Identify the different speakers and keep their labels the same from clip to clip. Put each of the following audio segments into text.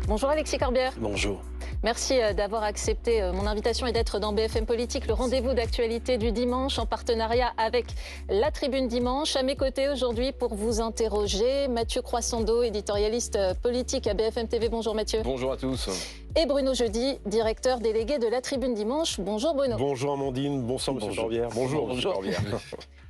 Speaker 1: Bonjour Alexis Corbière.
Speaker 2: Bonjour.
Speaker 1: Merci d'avoir accepté mon invitation et d'être dans BFM Politique, le rendez-vous d'actualité du dimanche en partenariat avec La Tribune Dimanche. À mes côtés aujourd'hui pour vous interroger, Mathieu Croissando, éditorialiste politique à BFM TV. Bonjour Mathieu.
Speaker 3: Bonjour à tous.
Speaker 1: Et Bruno Jeudi, directeur délégué de La Tribune Dimanche. Bonjour Bruno.
Speaker 2: Bonjour Amandine, bonsoir Monsieur Corbière. Bonjour Monsieur Corbière.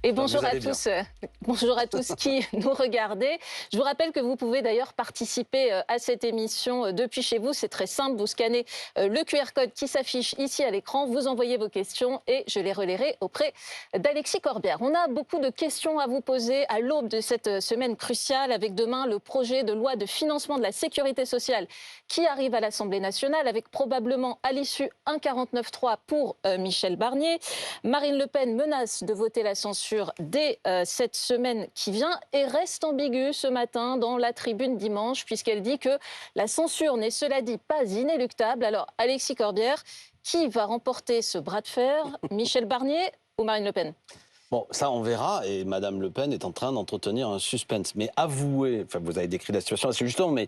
Speaker 1: Et bonjour à tous qui nous regardez. Je vous rappelle que vous pouvez d'ailleurs participer à cette émission depuis chez vous. C'est très simple, vous scannez le QR code qui s'affiche ici à l'écran, vous envoyez vos questions et je les relayerai auprès d'Alexis Corbière. On a beaucoup de questions à vous poser à l'aube de cette semaine cruciale avec demain le projet de loi de financement de la sécurité sociale qui arrive à l'Assemblée nationale avec probablement à l'issue un 49.3 pour Michel Barnier. Marine Le Pen menace de voter la censure dès cette semaine qui vient et reste ambiguë ce matin dans La Tribune Dimanche puisqu'elle dit que la censure n'est cela dit pas inéluctable. Alors Alexis Corbière, qui va remporter ce bras de fer, Michel Barnier ou Marine Le Pen ?
Speaker 2: Bon, ça on verra, et Madame Le Pen est en train d'entretenir un suspense. Mais avouez, enfin vous avez décrit la situation assez justement, mais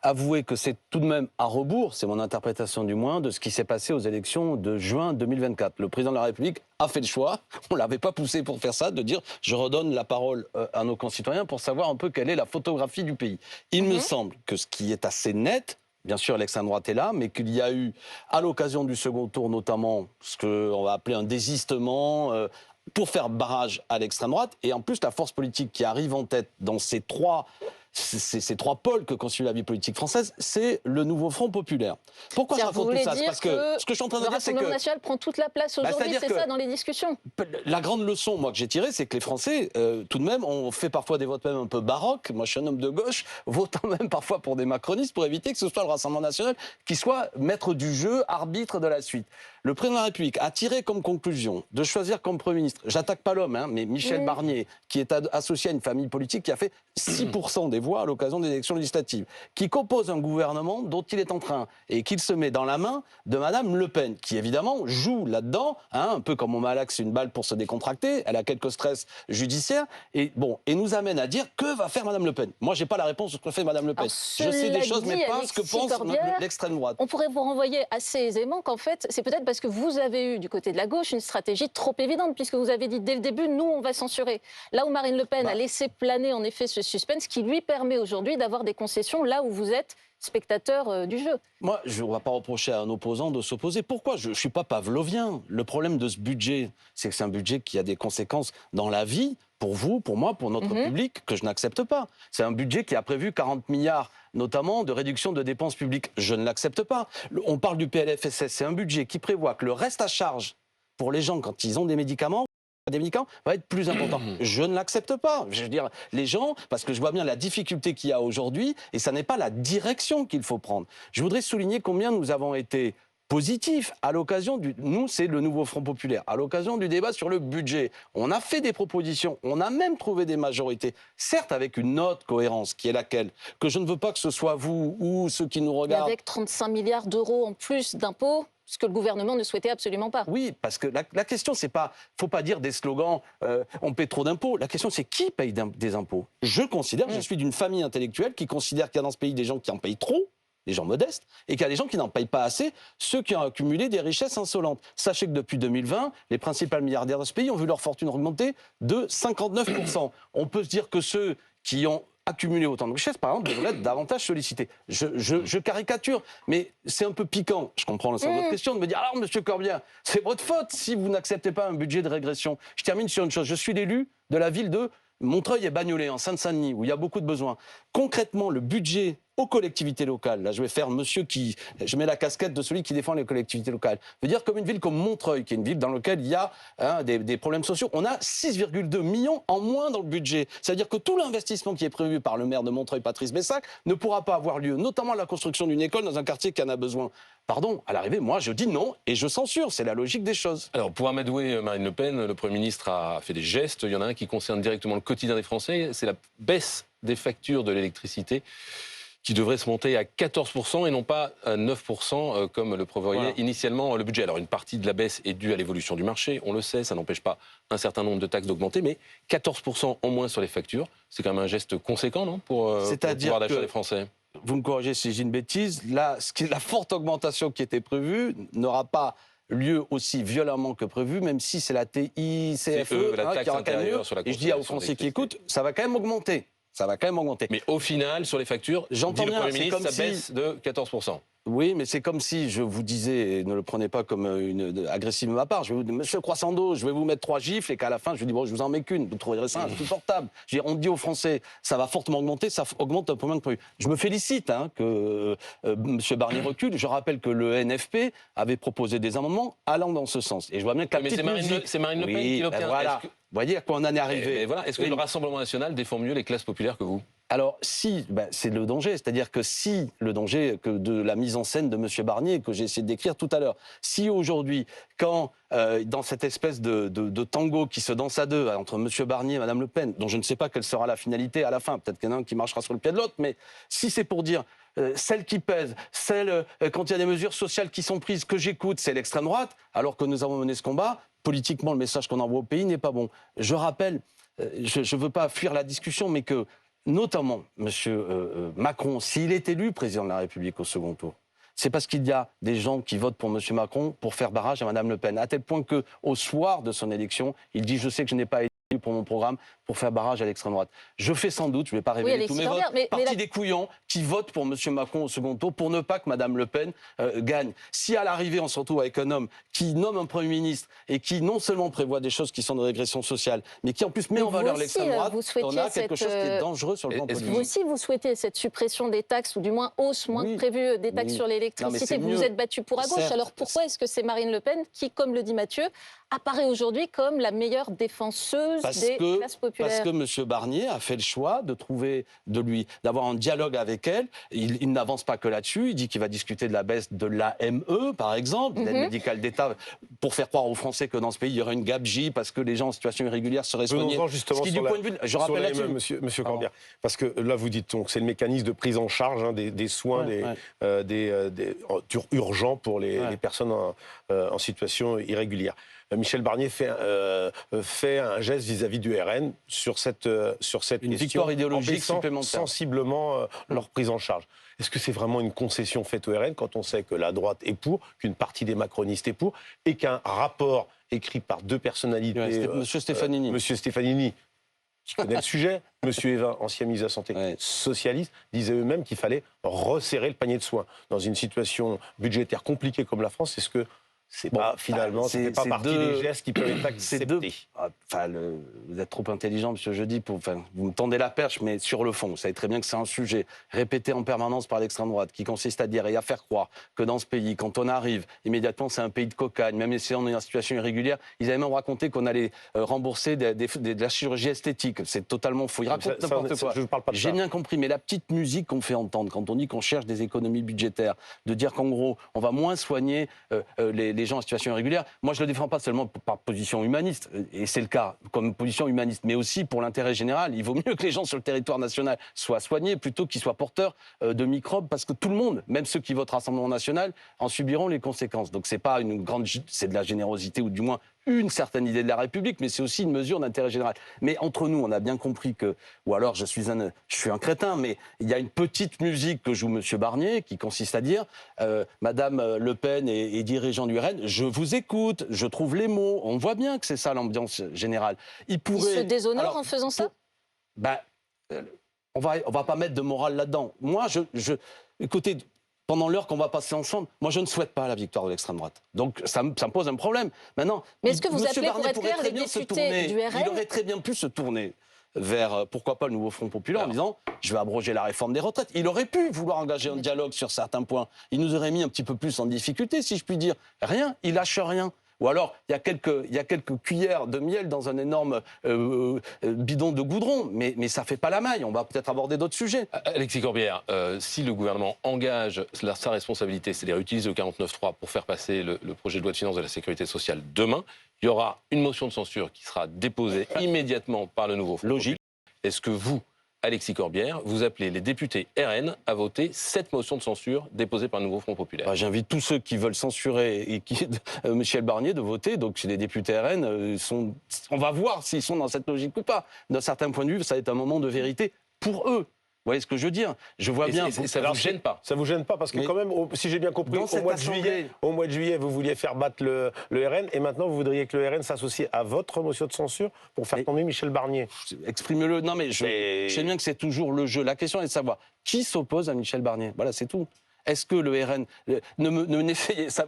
Speaker 2: avouez que c'est tout de même à rebours, c'est mon interprétation du moins, de ce qui s'est passé aux élections de juin 2024. Le président de la République a fait le choix, on ne l'avait pas poussé pour faire ça, de dire je redonne la parole à nos concitoyens pour savoir un peu quelle est la photographie du pays. Il me semble que ce qui est assez net, bien sûr, l'extrême droite est là, mais qu'il y a eu, à l'occasion du second tour notamment, ce qu'on va appeler un désistement pour faire barrage à l'extrême droite. Et en plus, la force politique qui arrive en tête dans ces trois pôles que constitue la vie politique française, c'est le nouveau Front populaire. Pourquoi je raconte tout ça? Parce que ce que je suis en train de dire, c'est que
Speaker 1: le Rassemblement national prend toute la place aujourd'hui, c'est ça, dans les discussions.
Speaker 2: La grande leçon, moi, que j'ai tirée, c'est que les Français, tout de même, ont fait parfois des votes même un peu baroques. Moi, je suis un homme de gauche, votant même parfois pour des macronistes pour éviter que ce soit le Rassemblement national qui soit maître du jeu, arbitre de la suite. Le président de la République a tiré comme conclusion de choisir comme Premier ministre, j'attaque pas l'homme, hein, mais Michel Barnier, qui est associé à une famille politique qui a fait 6% des voix à l'occasion des élections législatives, qui compose un gouvernement dont il est en train, et qu'il se met dans la main de Madame Le Pen, qui évidemment joue là-dedans, hein, un peu comme on malaxe une balle pour se décontracter, elle a quelques stress judiciaires, et bon, et nous amène à dire que va faire Madame Le Pen. Moi, j'ai pas la réponse de ce que fait Madame Le Pen.
Speaker 1: Alors,
Speaker 2: je sais des choses, mais pas ce que pense
Speaker 1: Corbière,
Speaker 2: l'extrême droite.
Speaker 1: On pourrait vous renvoyer assez aisément qu'en fait, c'est peut-être parce que vous avez eu du côté de la gauche une stratégie trop évidente, puisque vous avez dit dès le début, nous, on va censurer. Là où Marine Le Pen a laissé planer en effet ce suspense qui lui permet aujourd'hui d'avoir des concessions là où vous êtes spectateur du jeu.
Speaker 2: Moi, on ne va pas reprocher à un opposant de s'opposer. Pourquoi? Je ne suis pas pavlovien. Le problème de ce budget, c'est que c'est un budget qui a des conséquences dans la vie, pour vous, pour moi, pour notre public, que je n'accepte pas. C'est un budget qui a prévu 40 milliards, notamment de réduction de dépenses publiques. Je ne l'accepte pas. On parle du PLFSS, c'est un budget qui prévoit que le reste à charge pour les gens quand ils ont des médicaments va être plus important. Je ne l'accepte pas. Je veux dire, les gens, parce que je vois bien la difficulté qu'il y a aujourd'hui, et ça n'est pas la direction qu'il faut prendre. Je voudrais souligner combien nous avons été positifs à l'occasion du... Nous, c'est le nouveau Front populaire. À l'occasion du débat sur le budget, on a fait des propositions, on a même trouvé des majorités, certes avec une autre cohérence, qui est laquelle? Que je ne veux pas que ce soit vous ou ceux qui nous regardent...
Speaker 1: Mais avec 35 milliards d'euros en plus d'impôts, ce que le gouvernement ne souhaitait absolument pas.
Speaker 2: Oui, parce que la question, c'est pas... faut pas dire des slogans on paie trop d'impôts. La question, c'est qui paye des impôts? Je considère, je suis d'une famille intellectuelle qui considère qu'il y a dans ce pays des gens qui en payent trop, des gens modestes, et qu'il y a des gens qui n'en payent pas assez, ceux qui ont accumulé des richesses insolentes. Sachez que depuis 2020, les principaux milliardaires de ce pays ont vu leur fortune augmenter de 59%. On peut se dire que ceux qui ont accumuler autant de richesses, par exemple, devrait être davantage sollicité. Je caricature, mais c'est un peu piquant. Je comprends le sens de votre question, de me dire « Alors, monsieur Corbière, c'est votre faute si vous n'acceptez pas un budget de régression. » Je termine sur une chose. Je suis l'élu de la ville de Montreuil et Bagnolet, en Seine-Saint-Denis, où il y a beaucoup de besoins. Concrètement, le budget aux collectivités locales, là je vais faire monsieur qui... Je mets la casquette de celui qui défend les collectivités locales. Je veux dire comme une ville comme Montreuil, qui est une ville dans laquelle il y a des problèmes sociaux. On a 6,2 millions en moins dans le budget. C'est-à-dire que tout l'investissement qui est prévu par le maire de Montreuil, Patrice Bessac, ne pourra pas avoir lieu, notamment la construction d'une école dans un quartier qui en a besoin. Pardon, à l'arrivée, moi je dis non et je censure, c'est la logique des choses.
Speaker 3: Alors pour amadouer Marine Le Pen, le Premier ministre a fait des gestes. Il y en a un qui concerne directement le quotidien des Français, c'est la baisse des factures de l'électricité qui devrait se monter à 14% et non pas à 9% comme le prévoyait initialement le budget. Alors une partie de la baisse est due à l'évolution du marché, on le sait, ça n'empêche pas un certain nombre de taxes d'augmenter, mais 14% en moins sur les factures, c'est quand même un geste conséquent, non, pour le pouvoir d'achat des Français.
Speaker 2: vous me corrigez si j'ai une bêtise, là, la forte augmentation qui était prévue n'aura pas lieu aussi violemment que prévu, même si c'est la TICFE
Speaker 3: la taxe
Speaker 2: qui aura quand même lieu.
Speaker 3: sur la
Speaker 2: Et je dis aux
Speaker 3: consommation
Speaker 2: Français qui
Speaker 3: d'électricité.
Speaker 2: écoutent, ça va quand même augmenter. Ça va quand même augmenter.
Speaker 3: Mais au final, sur les factures,
Speaker 2: J'entends
Speaker 3: dit le
Speaker 2: bien,
Speaker 3: Premier
Speaker 2: c'est
Speaker 3: ministre,
Speaker 2: comme
Speaker 3: ça
Speaker 2: si-
Speaker 3: baisse de 14%.
Speaker 2: Oui, mais c'est comme si je vous disais, et ne le prenez pas comme agressive de ma part, je vais vous dire, monsieur Croissando, je vais vous mettre 3 gifles, et qu'à la fin, je vous dis, bon, je vous en mets qu'une, vous trouverez ça insupportable. Je veux dire, on dit aux Français, ça va fortement augmenter, ça augmente un peu moins que prévu. Je me félicite que monsieur Barnier recule. Je rappelle que le NFP avait proposé des amendements allant dans ce sens. Et je vois bien que la
Speaker 3: Mais
Speaker 2: petite musique...
Speaker 3: c'est Marine Le Pen qui l'obtient.
Speaker 2: Voilà.
Speaker 3: Est-ce que-
Speaker 2: Vous voyez à quoi on en est arrivé.
Speaker 3: Et voilà. Est-ce que
Speaker 2: Oui.
Speaker 3: le Rassemblement national défend mieux les classes populaires que vous?
Speaker 2: Alors, si, c'est le danger. C'est-à-dire que si le danger que de la mise en scène de M. Barnier, que j'ai essayé de décrire tout à l'heure, si aujourd'hui, quand dans cette espèce de tango qui se danse à deux entre M. Barnier et Mme Le Pen, dont je ne sais pas quelle sera la finalité à la fin, peut-être qu'il y en a un qui marchera sur le pied de l'autre, mais si c'est pour dire celle qui pèse, quand il y a des mesures sociales qui sont prises, que j'écoute, c'est l'extrême droite, alors que nous avons mené ce combat, politiquement, le message qu'on envoie au pays n'est pas bon. Je rappelle, je ne veux pas fuir la discussion, mais que notamment M. Macron, s'il est élu président de la République au second tour, c'est parce qu'il y a des gens qui votent pour M. Macron pour faire barrage à Mme Le Pen, à tel point qu'au soir de son élection, il dit « je sais que je n'ai pas été élu pour mon programme pour faire barrage à l'extrême droite ». Je fais sans doute, je ne vais pas révéler tous mes votes, partie des couillons qui votent pour M. Macron au second tour pour ne pas que Mme Le Pen gagne. Si à l'arrivée on se retrouve avec un homme qui nomme un Premier ministre et qui non seulement prévoit des choses qui sont de régression sociale, mais qui en plus met en valeur l'extrême droite, on a quelque chose qui est dangereux sur le plan politique.
Speaker 1: Vous aussi, vous souhaitez cette suppression des taxes, ou du moins hausse moins que prévu des taxes sur l'électricité. Vous vous êtes battu pour à gauche.
Speaker 2: Certes.
Speaker 1: Alors pourquoi est-ce que c'est Marine Le Pen qui, comme le dit Mathieu, apparaît aujourd'hui comme la meilleure défenseuse des classes populaires?
Speaker 2: Parce que M. Barnier a fait le choix d'avoir un dialogue avec elle. Il n'avance pas que là-dessus. Il dit qu'il va discuter de la baisse de l'AME, par exemple, l'aide médicale d'État, pour faire croire aux Français que dans ce pays, il y aurait une gabegie parce que les gens en situation irrégulière seraient soignés.
Speaker 4: Justement,
Speaker 2: ce qui, du point de vue, je rappelle là-dessus.
Speaker 4: Monsieur Corbière, parce que là, vous dites donc, c'est le mécanisme de prise en charge des soins urgents pour les personnes en situation irrégulière. Michel Barnier fait un geste vis-à-vis du RN sur cette
Speaker 2: une
Speaker 4: question,
Speaker 2: victoire idéologique
Speaker 4: en
Speaker 2: supplémentaire.
Speaker 4: Sensiblement leur prise en charge. Est-ce que c'est vraiment une concession faite au RN quand on sait que la droite est pour, qu'une partie des macronistes est pour, et qu'un rapport écrit par deux personnalités,
Speaker 2: Monsieur Stefanini,
Speaker 4: Monsieur Stefanini, qui connaît le sujet, Monsieur Evin, ancien ministre de la Santé, socialiste, disaient eux-mêmes qu'il fallait resserrer le panier de soins. Dans une situation budgétaire compliquée comme la France, est-ce que c'est pas finalement, ça fait pas partie des gestes qui peuvent être acceptés?
Speaker 2: Vous êtes trop intelligent, monsieur Jeudi, vous me tendez la perche, mais sur le fond, vous savez très bien que c'est un sujet répété en permanence par l'extrême droite, qui consiste à dire et à faire croire que dans ce pays, quand on arrive, immédiatement, c'est un pays de cocagne, même si on est en situation irrégulière, ils avaient même raconté qu'on allait rembourser de la chirurgie esthétique. C'est totalement faux. Ils racontent n'importe quoi.
Speaker 4: Je ne parle pas de ça.
Speaker 2: J'ai bien compris, mais la petite musique qu'on fait entendre, quand on dit qu'on cherche des économies budgétaires, de dire qu'en gros, on va moins soigner les gens en situation irrégulière, moi je ne le défends pas seulement par position humaniste, et c'est le cas, comme position humaniste, mais aussi pour l'intérêt général. Il vaut mieux que les gens sur le territoire national soient soignés plutôt qu'ils soient porteurs de microbes, parce que tout le monde, même ceux qui votent Rassemblement national, en subiront les conséquences. Donc c'est pas c'est de la générosité, ou du moins une certaine idée de la République, mais c'est aussi une mesure d'intérêt général. Mais entre nous, on a bien compris que, ou alors je suis un crétin, mais il y a une petite musique que joue M. Barnier, qui consiste à dire Madame Le Pen et dirigeants du RN, je vous écoute, je trouve les mots, on voit bien que c'est ça l'ambiance générale.
Speaker 1: Il se déshonore en faisant ça?
Speaker 2: On va pas mettre de morale là-dedans. Moi, écoutez, pendant l'heure qu'on va passer ensemble, moi je ne souhaite pas la victoire de l'extrême droite. Donc ça me pose un problème. Maintenant,
Speaker 1: mais est-ce que vous appelez, pour être clair, les députés du RN?
Speaker 2: Il aurait très bien pu se tourner vers, pourquoi pas, le nouveau Front populaire en disant « je vais abroger la réforme des retraites ». Il aurait pu vouloir engager un dialogue sur certains points. Il nous aurait mis un petit peu plus en difficulté, si je puis dire. Rien, il lâche rien. Ou alors, il y a quelques cuillères de miel dans un énorme bidon de goudron, mais ça ne fait pas la maille. On va peut-être aborder d'autres sujets.
Speaker 3: Alexis Corbière, si le gouvernement engage sa responsabilité, c'est-à-dire utiliser le 49.3 pour faire passer le projet de loi de finances de la sécurité sociale demain, il y aura une motion de censure qui sera déposée immédiatement par le nouveau Front populaire. Est-ce que vous, Alexis Corbière, vous appelez les députés RN à voter cette motion de censure déposée par le nouveau Front populaire?
Speaker 2: J'invite tous ceux qui veulent censurer Michel Barnier de voter. Donc les députés RN, on va voir s'ils sont dans cette logique ou pas. D'un certain point de vue, ça va être un moment de vérité pour eux. voyez ce que je veux dire? Je vois bien.
Speaker 3: Ça ne vous gêne pas?
Speaker 4: Ça vous gêne pas parce que quand même, si j'ai bien compris, au mois de juillet, vous vouliez faire battre le RN et maintenant vous voudriez que le RN s'associe à votre motion de censure pour faire tomber Michel Barnier.
Speaker 2: Exprime-le. Non mais je sais bien que c'est toujours le jeu. La question est de savoir qui s'oppose à Michel Barnier. Voilà, c'est tout. Est-ce que le RN...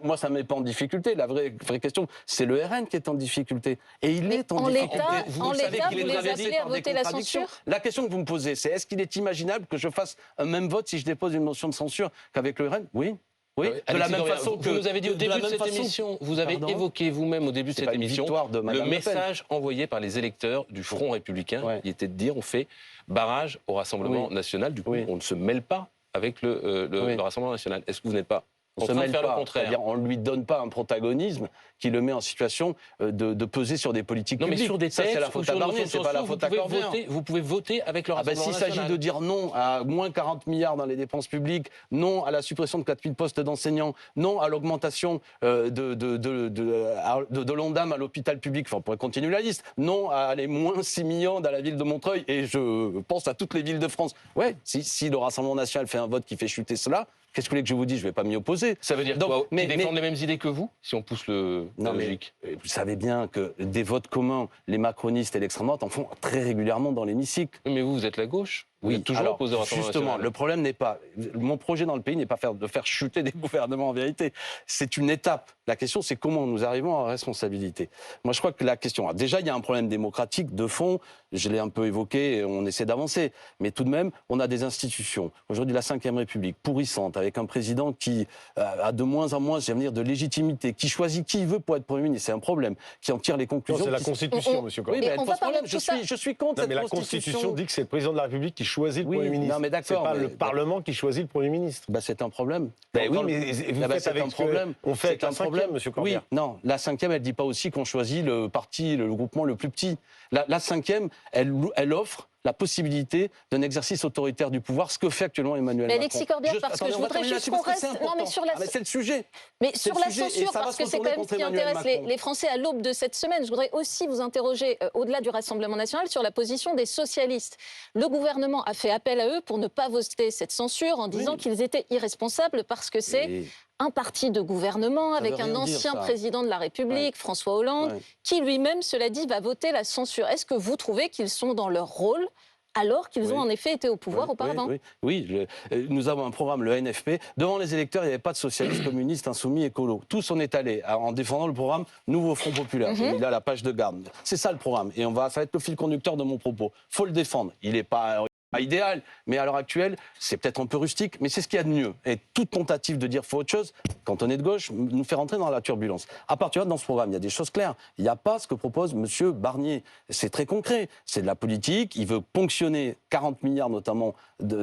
Speaker 2: moi, ça ne me met pas en difficulté. La vraie question, c'est le RN qui est en difficulté. Et il est en difficulté.
Speaker 1: En l'état, vous les appelez à voter la censure?
Speaker 2: La question que vous me posez, c'est est-ce qu'il est imaginable que je fasse un même vote si je dépose une motion de censure qu'avec le RN? Oui. Oui,
Speaker 3: de la même façon que... Vous nous avez dit au début de cette émission, vous avez évoqué vous-même au début de cette émission le message envoyé par les électeurs du Front républicain, qui était de dire on fait barrage au Rassemblement national, du coup on ne se mêle pas avec le Rassemblement national. Est-ce que vous n'êtes pas en train de faire le contraire?
Speaker 2: C'est-à-dire on ne lui donne pas un protagonisme qui le met en situation de peser sur des politiques publiques.
Speaker 3: Non, mais sur des textes,
Speaker 2: c'est la faute à Barnier, c'est pas la faute à Corbière.
Speaker 3: Vous pouvez voter avec le Rassemblement national.
Speaker 2: S'il s'agit de dire non à moins 40 milliards dans les dépenses publiques, non à la suppression de 4000 postes d'enseignants, non à l'augmentation de l'Ondam à l'hôpital public, enfin, on pourrait continuer la liste, non à les moins 6 millions dans la ville de Montreuil, et je pense à toutes les villes de France. Ouais, si le Rassemblement national fait un vote qui fait chuter cela, qu'est-ce que vous voulez que je vous dise? Je ne vais pas m'y opposer.
Speaker 3: Ça veut dire quoi? Ils défendent les mêmes idées que vous, si on pousse la logique.
Speaker 2: Vous savez bien que des votes communs, les macronistes et l'extrême droite en font très régulièrement dans l'hémicycle.
Speaker 3: Mais vous êtes la gauche. Vous êtes toujours opposé au Rassemblement national.
Speaker 2: Justement, le problème n'est pas... Mon projet dans le pays n'est pas de faire chuter des gouvernements en vérité. C'est une étape. La question, c'est comment nous arrivons à la responsabilité. Moi, je crois que la question... Déjà, il y a un problème démocratique de fond. Je l'ai un peu évoqué, on essaie d'avancer. Mais tout de même, on a des institutions. Aujourd'hui, la Ve République, pourrissante, avec un président qui a de moins en moins, j'allais dire, de légitimité, qui choisit qui il veut pour être Premier ministre. C'est un problème. Qui en tire les conclusions.
Speaker 4: C'est la Constitution, monsieur Corbière.
Speaker 2: Oui, mais elle pose problème. Je suis contre cette Constitution.
Speaker 4: Mais la Constitution dit que c'est le président de la République qui choisit le Premier ministre.
Speaker 2: Non, mais d'accord.
Speaker 4: C'est pas le Parlement qui choisit le Premier ministre.
Speaker 2: C'est un problème.
Speaker 4: Oui, mais vous faites avec un problème. On fait avec un problème, monsieur Corbière.
Speaker 2: Oui, non, la 5e, elle dit pas aussi qu'on choisit le parti, le groupement le plus petit. La 5e, elle offre la possibilité d'un exercice autoritaire du pouvoir, ce que fait actuellement Emmanuel Macron.
Speaker 1: Alexis Corbière, parce que je voudrais juste qu'on reste...
Speaker 2: Non, mais sur la... c'est le sujet.
Speaker 1: Mais sur la censure, parce que c'est quand même ce qui intéresse les Français à l'aube de cette semaine, je voudrais aussi vous interroger, au-delà du Rassemblement national, sur la position des socialistes. Le gouvernement a fait appel à eux pour ne pas voter cette censure en disant qu'ils étaient irresponsables parce que c'est... un parti de gouvernement avec un ancien président de la République, François Hollande, qui lui-même, cela dit, va voter la censure. Est-ce que vous trouvez qu'ils sont dans leur rôle alors qu'ils ont en effet été au pouvoir auparavant?
Speaker 2: Oui. Nous avons un programme, le NFP. Devant les électeurs, il n'y avait pas de socialistes, communistes, insoumis, écolos. Tous on est allés en défendant le programme Nouveau Front Populaire. Il a la page de garde. C'est ça le programme. Et ça va être le fil conducteur de mon propos. Il faut le défendre. Il n'est pas idéal, mais à l'heure actuelle, c'est peut-être un peu rustique, mais c'est ce qu'il y a de mieux. Et toute tentative de dire faut autre chose, quand on est de gauche, nous fait rentrer dans la turbulence. À partir de là, dans ce programme, il y a des choses claires. Il n'y a pas ce que propose M. Barnier. C'est très concret. C'est de la politique. Il veut ponctionner 40 milliards, notamment,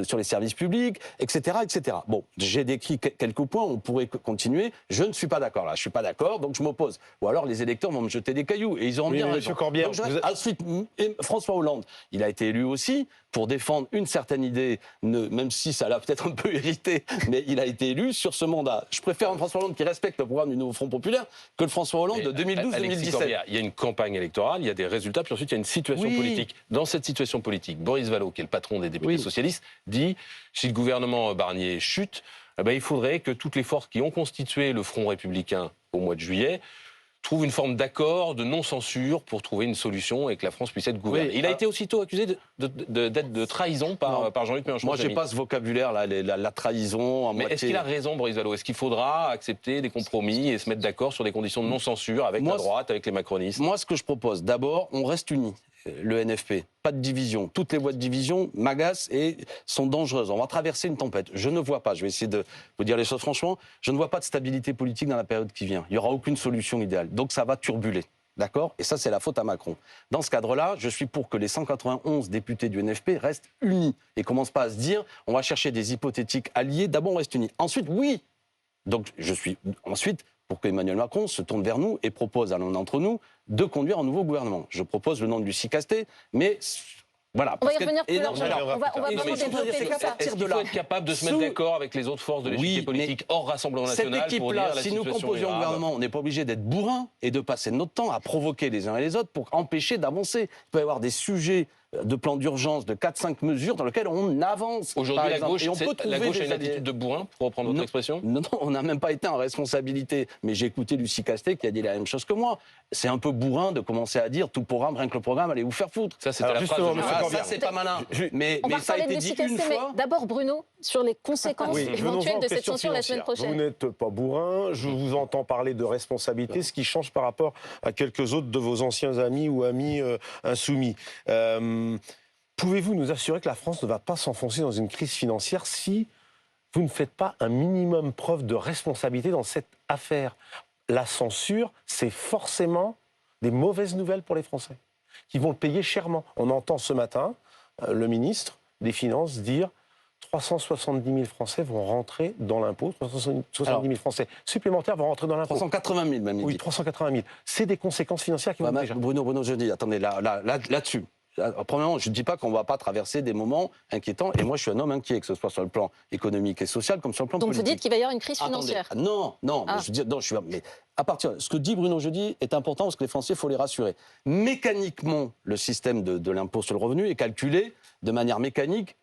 Speaker 2: sur les services publics, etc., etc. Bon, j'ai décrit quelques points, on pourrait continuer. Je ne suis pas d'accord là. Je ne suis pas d'accord, donc je m'oppose. Ou alors les électeurs vont me jeter des cailloux, et ils auront bien raison.
Speaker 4: M. Corbière,
Speaker 2: Ensuite, François Hollande, il a été élu aussi pour défendre une certaine idée, même si ça l'a peut-être un peu irrité, mais il a été élu sur ce mandat. Je préfère un François Hollande qui respecte le programme du Nouveau Front Populaire que le François Hollande de 2012-2017.
Speaker 3: Il y a une campagne électorale, il y a des résultats, puis ensuite il y a une situation politique. Dans cette situation politique, Boris Vallaud, qui est le patron des députés socialistes, dit si le gouvernement Barnier chute, il faudrait que toutes les forces qui ont constitué le Front républicain au mois de juillet trouve une forme d'accord, de non-censure pour trouver une solution et que la France puisse être gouvernée. Il a été aussitôt accusé de trahison par Jean-Luc Mélenchon.
Speaker 2: Moi, je n'ai pas ce vocabulaire-là, la trahison.
Speaker 3: Mais est-ce qu'il a raison, Boris Vallaud? Est-ce qu'il faudra accepter des compromis et se mettre d'accord sur des conditions de non-censure avec la droite, avec les macronistes?
Speaker 2: Moi, ce que je propose, d'abord, on reste unis. Le NFP, pas de division. Toutes les voies de division m'agacent et sont dangereuses. On va traverser une tempête. Je ne vois pas, je vais essayer de vous dire les choses franchement, je ne vois pas de stabilité politique dans la période qui vient. Il n'y aura aucune solution idéale. Donc ça va turbuler. D'accord? Et ça, c'est la faute à Macron. Dans ce cadre-là, je suis pour que les 191 députés du NFP restent unis et ne commencent pas à se dire on va chercher des hypothétiques alliés. D'abord, on reste unis. Ensuite, oui. Donc je suis ensuite pour qu'Emmanuel Macron se tourne vers nous et propose à l'un d'entre nous de conduire un nouveau gouvernement. Je propose le nom de Lucie Castet, mais voilà.
Speaker 1: On va y revenir plus largement. On va vraiment développer ça.
Speaker 3: Est-ce qu'il faut être capable de se mettre d'accord avec les autres forces de l'échiquier politique hors Rassemblement national
Speaker 2: cette équipe-là, si nous composions un gouvernement, on n'est pas obligé d'être bourrin et de passer notre temps à provoquer les uns et les autres pour empêcher d'avancer. Il peut y avoir des sujets de plan d'urgence, de 4-5 mesures dans lesquelles on avance.
Speaker 3: Aujourd'hui, la gauche,
Speaker 2: et on peut trouver
Speaker 3: a une
Speaker 2: des
Speaker 3: attitude de bourrin, pour reprendre votre expression.
Speaker 2: Non, on n'a même pas été en responsabilité. Mais j'ai écouté Lucie Castet qui a dit la même chose que moi. C'est un peu bourrin de commencer à dire tout le programme, rien que le programme, allez vous faire foutre.
Speaker 3: Ça, c'était la phrase de
Speaker 2: ça, c'est pas malin. Mais
Speaker 1: on va
Speaker 2: ça a été
Speaker 1: de
Speaker 2: dit
Speaker 1: Lucie Castet,
Speaker 2: une fois.
Speaker 1: mais d'abord, Bruno, sur les conséquences éventuelles de cette censure la semaine prochaine.
Speaker 4: Vous n'êtes pas bourrin, je vous entends parler de responsabilité, ce qui change par rapport à quelques autres de vos anciens amis ou amis insoumis. Pouvez-vous nous assurer que la France ne va pas s'enfoncer dans une crise financière si vous ne faites pas un minimum preuve de responsabilité dans cette affaire? La censure, c'est forcément des mauvaises nouvelles pour les Français, qui vont le payer chèrement. On entend ce matin le ministre des Finances dire 370 000 Français vont rentrer dans l'impôt, 370 000 Français supplémentaires vont rentrer dans l'impôt.
Speaker 2: 380 000 même.
Speaker 4: Oui, 380 000. C'est des conséquences financières qui vont déjà.
Speaker 2: Bruno, je dis, attendez, là-dessus. Premièrement, je ne dis pas qu'on ne va pas traverser des moments inquiétants, et moi je suis un homme inquiet, que ce soit sur le plan économique et social comme sur le plan politique.
Speaker 1: Donc vous dites qu'il va y avoir une crise financière?
Speaker 2: Non, mais je dis, non, mais à partir, ce que dit Bruno Jeudi est important parce que les Français, il faut les rassurer. Mécaniquement, le système de l'impôt sur le revenu est calculé de manière mécanique,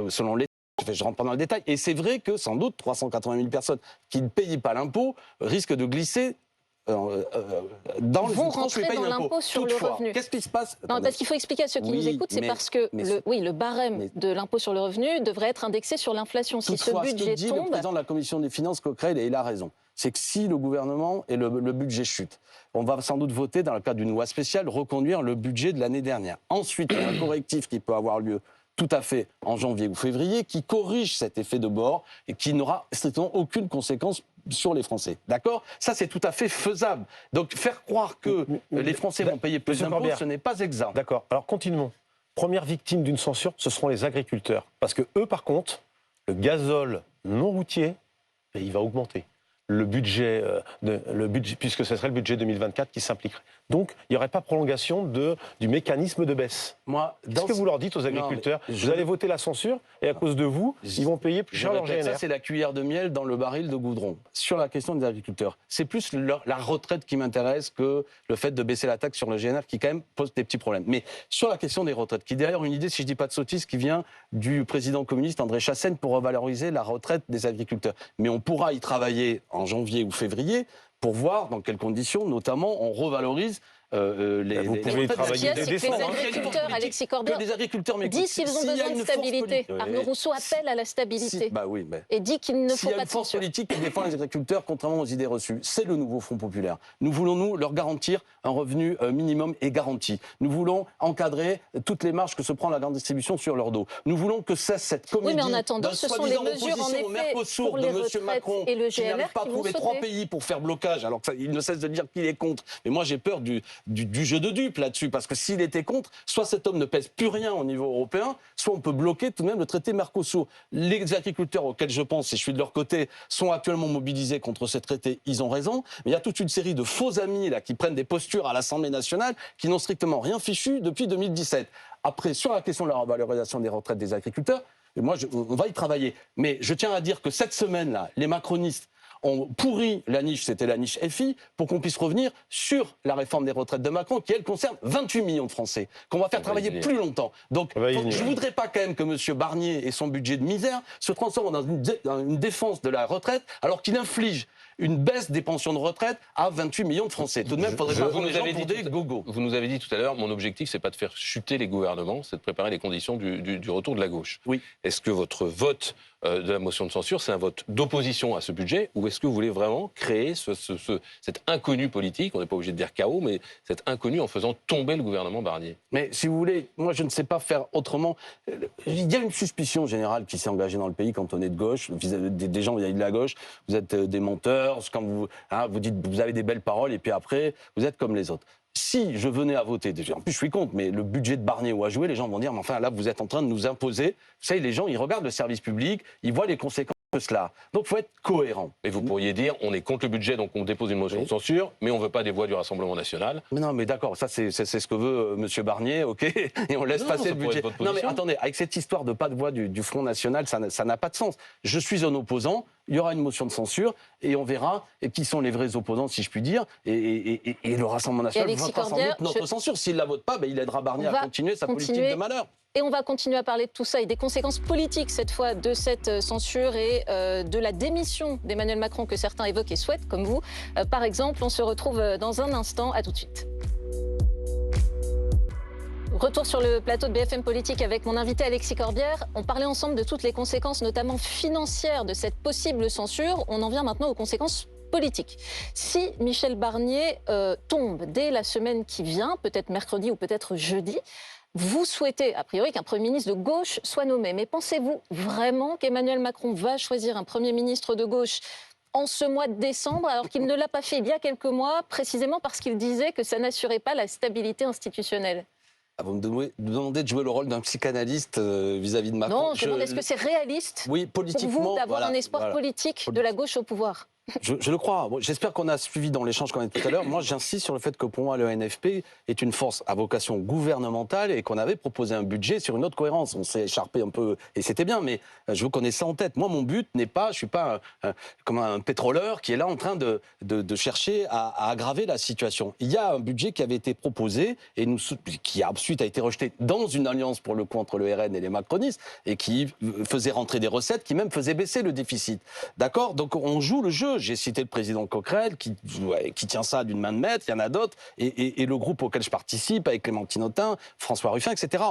Speaker 2: selon les. Je ne rentre pas dans le détail, et c'est vrai que sans doute 380 000 personnes qui ne payent pas l'impôt risquent de glisser
Speaker 1: vont rentrer dans l'impôt sur le revenu.
Speaker 2: Qu'est-ce qui se passe?
Speaker 1: Non, parce qu'il faut expliquer à ceux qui nous écoutent, c'est parce que le barème de l'impôt sur le revenu devrait être indexé sur l'inflation. Si ce budget tombe...
Speaker 2: Le président de la Commission des finances, Coquerel, et il a raison, c'est que si le gouvernement et le budget chutent, on va sans doute voter, dans le cadre d'une loi spéciale, reconduire le budget de l'année dernière. Ensuite, il y a un correctif qui peut avoir lieu tout à fait en janvier ou février, qui corrige cet effet de bord et qui n'aura strictement aucune conséquence sur les Français. D'accord? Ça, c'est tout à fait faisable. Donc, faire croire que les Français vont payer plus d'impôts, ce n'est pas exact.
Speaker 4: D'accord. Alors, continuons. Première victime d'une censure, ce seront les agriculteurs. Parce que eux, par contre, le gazole non routier, il va augmenter. Le budget, puisque ce serait le budget 2024 qui s'impliquerait. Donc, il n'y aurait pas prolongation du mécanisme de baisse. Qu'est-ce que vous leur dites aux agriculteurs? Vous allez voter la censure et à cause de vous, ils vont payer plus cher leur GNR.
Speaker 2: Ça, c'est la cuillère de miel dans le baril de goudron. Sur la question des agriculteurs, c'est plus la retraite qui m'intéresse que le fait de baisser la taxe sur le GNR qui, quand même, pose des petits problèmes. Mais sur la question des retraites, qui est d'ailleurs une idée, si je ne dis pas de sottise, qui vient du président communiste André Chassaigne pour revaloriser la retraite des agriculteurs. Mais on pourra y travailler en janvier ou février pour voir dans quelles conditions, notamment, on revalorise
Speaker 4: vous pouvez travailler dès décembre.
Speaker 1: Les agriculteurs, Alexis Corbière, disent qu'ils ont besoin de stabilité. Arnaud Rousseau appelle à la stabilité et dit qu'il ne faut pas de censure.
Speaker 2: S'il y a une force politique qui défend les agriculteurs, contrairement aux idées reçues, c'est le nouveau Front populaire. Nous voulons, nous, leur garantir un revenu minimum et garanti. Nous voulons encadrer toutes les marges que se prend la grande distribution sur leur dos. Nous voulons que cesse cette comédie.
Speaker 1: Oui, mais en attendant, ce sont les mesures, en effet, pour les retraites et le GNR
Speaker 2: qui n'arrive pas à trouver 3 pays pour faire blocage, alors qu'il ne cesse de dire qu'il est contre. Mais moi, j'ai peur du jeu de dupes là-dessus, parce que s'il était contre, soit cet homme ne pèse plus rien au niveau européen, soit on peut bloquer tout de même le traité Mercosur. Les agriculteurs auxquels je pense, et je suis de leur côté, sont actuellement mobilisés contre ce traité, ils ont raison, mais il y a toute une série de faux amis là, qui prennent des postures à l'Assemblée nationale, qui n'ont strictement rien fichu depuis 2017. Après, sur la question de la revalorisation des retraites des agriculteurs, moi, on va y travailler. Mais je tiens à dire que cette semaine-là, les macronistes ont pourri la niche, c'était la niche FI, pour qu'on puisse revenir sur la réforme des retraites de Macron, qui, elle, concerne 28 millions de Français, qu'on va faire travailler plus longtemps. Donc, je ne voudrais pas quand même que M. Barnier et son budget de misère se transforment dans une défense de la retraite, alors qu'il inflige une baisse des pensions de retraite à 28 millions de Français. Tout de même, il faudrait pas prendre les gens pour des gogos.
Speaker 3: Vous nous avez dit tout à l'heure, mon objectif, c'est pas de faire chuter les gouvernements, c'est de préparer les conditions du retour de la gauche.
Speaker 2: Oui.
Speaker 3: Est-ce que votre vote de la motion de censure, c'est un vote d'opposition à ce budget, ou est-ce que vous voulez vraiment créer cet inconnu politique, on n'est pas obligé de dire chaos, mais cet inconnu en faisant tomber le gouvernement Barnier?
Speaker 2: Mais si vous voulez, moi je ne sais pas faire autrement. Il y a une suspicion générale qui s'est engagée dans le pays quand on est de gauche, des gens vis-à-vis de la gauche, vous êtes des menteurs, quand vous dites vous avez des belles paroles et puis après vous êtes comme les autres. Si je venais à voter, en plus je suis contre, mais le budget de Barnier ou à jouer, les gens vont dire mais enfin là vous êtes en train de nous imposer. Vous savez, les gens ils regardent le service public, ils voient les conséquences. cela. Donc, il faut être cohérent.
Speaker 3: Mais vous pourriez dire, on est contre le budget, donc on dépose une motion de censure, mais on ne veut pas des voix du Rassemblement national.
Speaker 2: Mais non, mais d'accord, ça c'est ce que veut M. Barnier, ok, et on laisse passer le budget. Non mais attendez, avec cette histoire de pas de voix du Front National, ça n'a pas de sens. Je suis un opposant, il y aura une motion de censure, et on verra qui sont les vrais opposants, si je puis dire, et le Rassemblement National votera sans doute notre censure. S'il ne la vote pas, il aidera Barnier à continuer sa politique de malheur.
Speaker 1: Et on va continuer à parler de tout ça et des conséquences politiques, cette fois, de cette censure et de la démission d'Emmanuel Macron que certains évoquent et souhaitent, comme vous. Par exemple, on se retrouve dans un instant. À tout de suite. Retour sur le plateau de BFM Politique avec mon invité Alexis Corbière. On parlait ensemble de toutes les conséquences, notamment financières, de cette possible censure. On en vient maintenant aux conséquences politique. Si Michel Barnier tombe dès la semaine qui vient, peut-être mercredi ou peut-être jeudi, vous souhaitez, a priori, qu'un Premier ministre de gauche soit nommé. Mais pensez-vous vraiment qu'Emmanuel Macron va choisir un Premier ministre de gauche en ce mois de décembre, alors qu'il ne l'a pas fait il y a quelques mois, précisément parce qu'il disait que ça n'assurait pas la stabilité institutionnelle?
Speaker 2: Vous me demandez de jouer le rôle d'un psychanalyste vis-à-vis de Macron.
Speaker 1: Non, je demande, est-ce que c'est réaliste
Speaker 2: politiquement,
Speaker 1: pour vous d'avoir un espoir politique de la gauche au pouvoir?
Speaker 2: Je le crois. Bon, j'espère qu'on a suivi dans l'échange qu'on a eu tout à l'heure. Moi, j'insiste sur le fait que pour moi, le NFP est une force à vocation gouvernementale et qu'on avait proposé un budget sur une autre cohérence. On s'est écharpé un peu et c'était bien, mais je veux qu'on ait ça en tête. Moi, mon but n'est pas, je suis pas comme un pétroleur qui est là en train de chercher à aggraver la situation. Il y a un budget qui avait été proposé et qui ensuite a été rejeté dans une alliance pour le coup entre le RN et les macronistes et qui faisait rentrer des recettes, qui même faisait baisser le déficit. D'accord? Donc on joue le jeu. J'ai cité le président Coquerel qui tient ça d'une main de maître, il y en a d'autres, et le groupe auquel je participe, avec Clémentine Autain, François Ruffin, etc.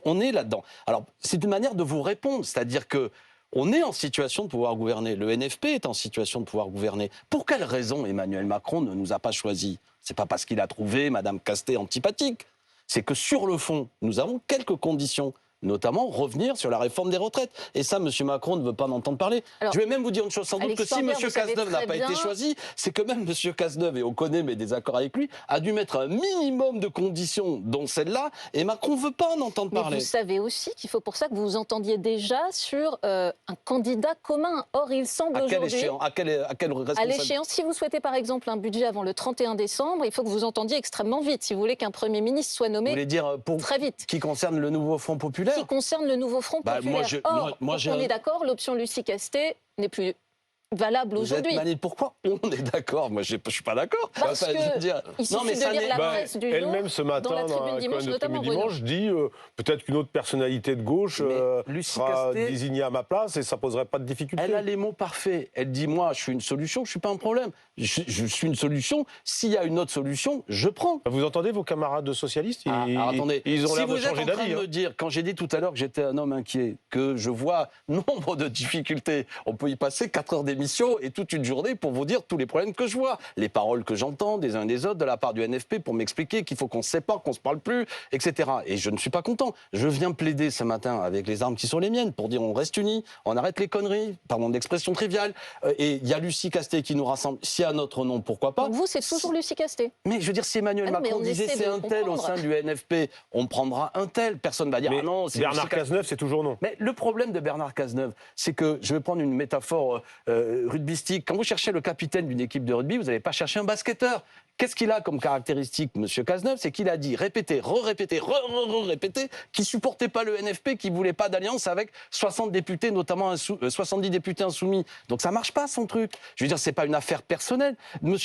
Speaker 2: On est là-dedans. Alors, c'est une manière de vous répondre, c'est-à-dire que on est en situation de pouvoir gouverner. Le NFP est en situation de pouvoir gouverner. Pour quelle raison Emmanuel Macron ne nous a pas choisis? C'est pas parce qu'il a trouvé Madame Castet antipathique. C'est que sur le fond, nous avons quelques conditions, notamment revenir sur la réforme des retraites. Et ça, M. Macron ne veut pas en entendre parler. Alors, je vais même vous dire une chose, sans doute que si M. Cazeneuve n'a pas été choisi, c'est que même M. Cazeneuve, et on connaît mes désaccords avec lui, a dû mettre un minimum de conditions, dont celle-là, et Macron ne veut pas en entendre parler.
Speaker 1: Mais vous savez aussi qu'il faut pour ça que vous vous entendiez déjà sur un candidat commun. Or, il semble aujourd'hui...
Speaker 2: À quelle responsabilité?
Speaker 1: À l'échéance, si vous souhaitez par exemple un budget avant le 31 décembre, il faut que vous entendiez extrêmement vite, si vous voulez qu'un Premier ministre soit nommé très vite.
Speaker 2: Qui concerne le nouveau Front populaire?
Speaker 1: Qui concerne le nouveau Front populaire. Or, on est d'accord, l'option Lucie Castet n'est plus valable aujourd'hui.
Speaker 2: Pourquoi on est d'accord? Moi, je ne suis pas d'accord.
Speaker 1: Parce que il suffit de lire la presse du jour.
Speaker 4: Elle-même, ce matin, dans la Tribune Dimanche, dit peut-être qu'une autre personnalité de gauche sera désignée à ma place et ça ne poserait pas de difficulté.
Speaker 2: Elle a les mots parfaits. Elle dit, moi, je suis une solution, je ne suis pas un problème. Je suis une solution. S'il y a une autre solution, je prends.
Speaker 4: Vous entendez vos camarades de socialistes?
Speaker 2: Attendez,
Speaker 4: ils ont
Speaker 2: si
Speaker 4: l'air de
Speaker 2: vous êtes
Speaker 4: changer
Speaker 2: en train
Speaker 4: d'avis.
Speaker 2: de me dire, quand j'ai dit tout à l'heure que j'étais un homme inquiet, que je vois nombre de difficultés, on peut y passer 4 heures d'émission et toute une journée pour vous dire tous les problèmes que je vois, les paroles que j'entends des uns et des autres de la part du NFP pour m'expliquer qu'il faut qu'on se sépare, qu'on se parle plus, etc. Et je ne suis pas content. Je viens plaider ce matin avec les armes qui sont les miennes pour dire on reste unis, on arrête les conneries, pardon d'expression triviale. Et il y a Lucie Castet qui nous rassemble. S'il y a notre nom, pourquoi pas?
Speaker 1: Donc vous, c'est toujours Lucie Castet.
Speaker 2: Mais je veux dire, si Emmanuel Macron disait c'est un tel au sein du NFP, on prendra un tel. Personne ne va dire ah non, c'est
Speaker 4: Bernard Cazeneuve, c'est toujours non.
Speaker 2: Mais le problème de Bernard Cazeneuve, c'est que, je vais prendre une métaphore rugbystique, quand vous cherchez le capitaine d'une équipe de rugby, vous n'allez pas chercher un basketteur. Qu'est-ce qu'il a comme caractéristique, M. Cazeneuve? C'est qu'il a dit répéter, répéter, répéter, qu'il ne supportait pas le NFP, qu'il ne voulait pas d'alliance avec 60 députés, notamment 70 députés insoumis. Donc ça ne marche pas, son truc. Je veux dire, ce n'est pas une affaire personnelle. M.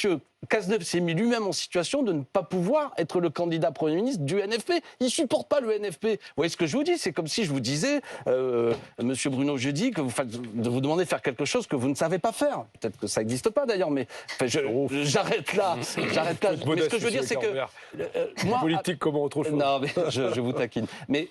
Speaker 2: Cazeneuve s'est mis lui-même en situation de ne pas pouvoir être le candidat Premier ministre du NFP. Il ne supporte pas le NFP. Vous voyez ce que je vous dis? C'est comme si je vous disais, M. Bruno Jeudi, de vous demander de faire quelque chose que vous ne savez pas faire. Peut-être que ça n'existe pas d'ailleurs, mais j'arrête là. Mais ce que je veux dire, c'est que...
Speaker 4: moi, politique comme autre chose.
Speaker 2: Non, mais je vous taquine. Mais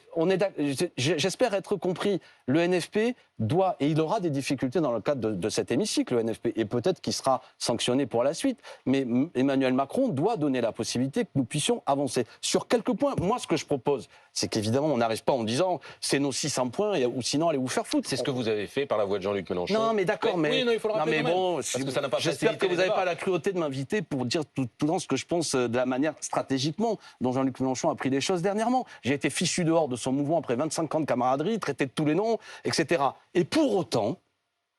Speaker 2: j'espère être compris. Le NFP doit, et il aura des difficultés dans le cadre de cet hémicycle, le NFP, et peut-être qu'il sera sanctionné pour la suite. Mais Emmanuel Macron doit donner la possibilité que nous puissions avancer. Sur quelques points, moi, ce que je propose, c'est qu'évidemment, on n'arrive pas en disant c'est nos 600 points, ou sinon, allez vous faire foutre.
Speaker 3: C'est ce que vous avez fait par la voix de Jean-Luc Mélenchon.
Speaker 2: Non, mais d'accord, mais...
Speaker 3: Oui, non, il faut le rappeler quand même.
Speaker 2: Bon,
Speaker 3: parce que ça n'a pas
Speaker 2: j'espère que vous n'avez pas la cruauté de m'inviter pour dire tout ce que je pense de la manière stratégiquement dont Jean-Luc Mélenchon a pris les choses dernièrement. J'ai été fichu dehors de son mouvement après 25 ans de camaraderie, traité de tous les noms, etc. Et pour autant,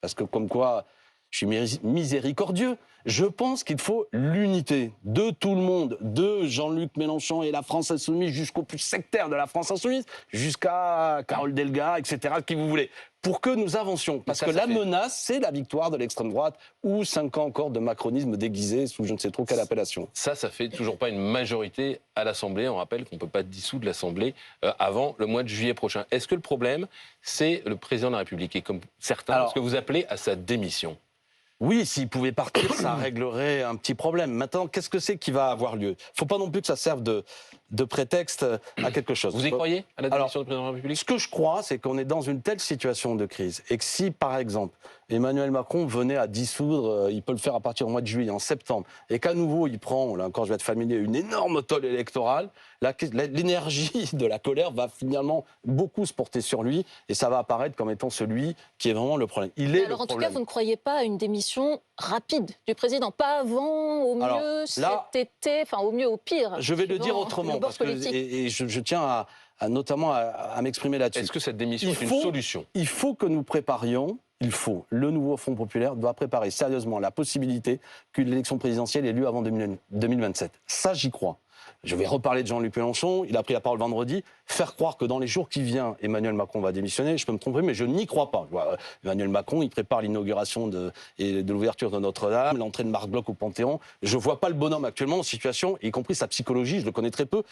Speaker 2: parce que comme quoi je suis miséricordieux, je pense qu'il faut l'unité de tout le monde, de Jean-Luc Mélenchon et la France Insoumise jusqu'au plus sectaire de la France Insoumise, jusqu'à Carole Delga, etc., qui vous voulez, pour que nous avancions. Parce que la menace, c'est la victoire de l'extrême droite ou 5 ans encore de macronisme déguisé sous je ne sais trop quelle appellation.
Speaker 3: Ça fait toujours pas une majorité à l'Assemblée. On rappelle qu'on ne peut pas dissoudre l'Assemblée avant le mois de juillet prochain. Est-ce que le problème, c'est le président de la République et comme certains, ce que vous appelez à sa démission?
Speaker 2: Oui, s'il pouvait partir, ça réglerait un petit problème. Maintenant, qu'est-ce que c'est qui va avoir lieu ? Il ne faut pas non plus que ça serve de prétexte à quelque chose.
Speaker 3: Vous y croyez à la démission du président de la République ?
Speaker 2: Ce que je crois, c'est qu'on est dans une telle situation de crise et que si, par exemple, Emmanuel Macron venait à dissoudre, il peut le faire à partir du mois de juillet, en septembre, et qu'à nouveau il prend, là encore je vais être familier, une énorme tôle électorale, l'énergie de la colère va finalement beaucoup se porter sur lui et ça va apparaître comme étant celui qui est vraiment le problème.
Speaker 1: Alors en tout cas, vous ne croyez pas à une démission rapide du président, pas avant, au mieux cet été, enfin au mieux au pire.
Speaker 2: Je vais le dire autrement, parce que, et je tiens notamment à m'exprimer là-dessus.
Speaker 3: Est-ce que cette démission est une solution ?
Speaker 2: Il faut que nous préparions, le nouveau Front populaire doit préparer sérieusement la possibilité qu'une élection présidentielle ait lieu avant 2027. Ça, j'y crois. Je vais reparler de Jean-Luc Mélenchon, il a pris la parole vendredi, faire croire que dans les jours qui viennent, Emmanuel Macron va démissionner, je peux me tromper, mais je n'y crois pas. Emmanuel Macron, il prépare l'inauguration de l'ouverture de Notre-Dame, l'entrée de Marc Bloch au Panthéon. Je ne vois pas le bonhomme actuellement en situation, y compris sa psychologie, je le connais très peu.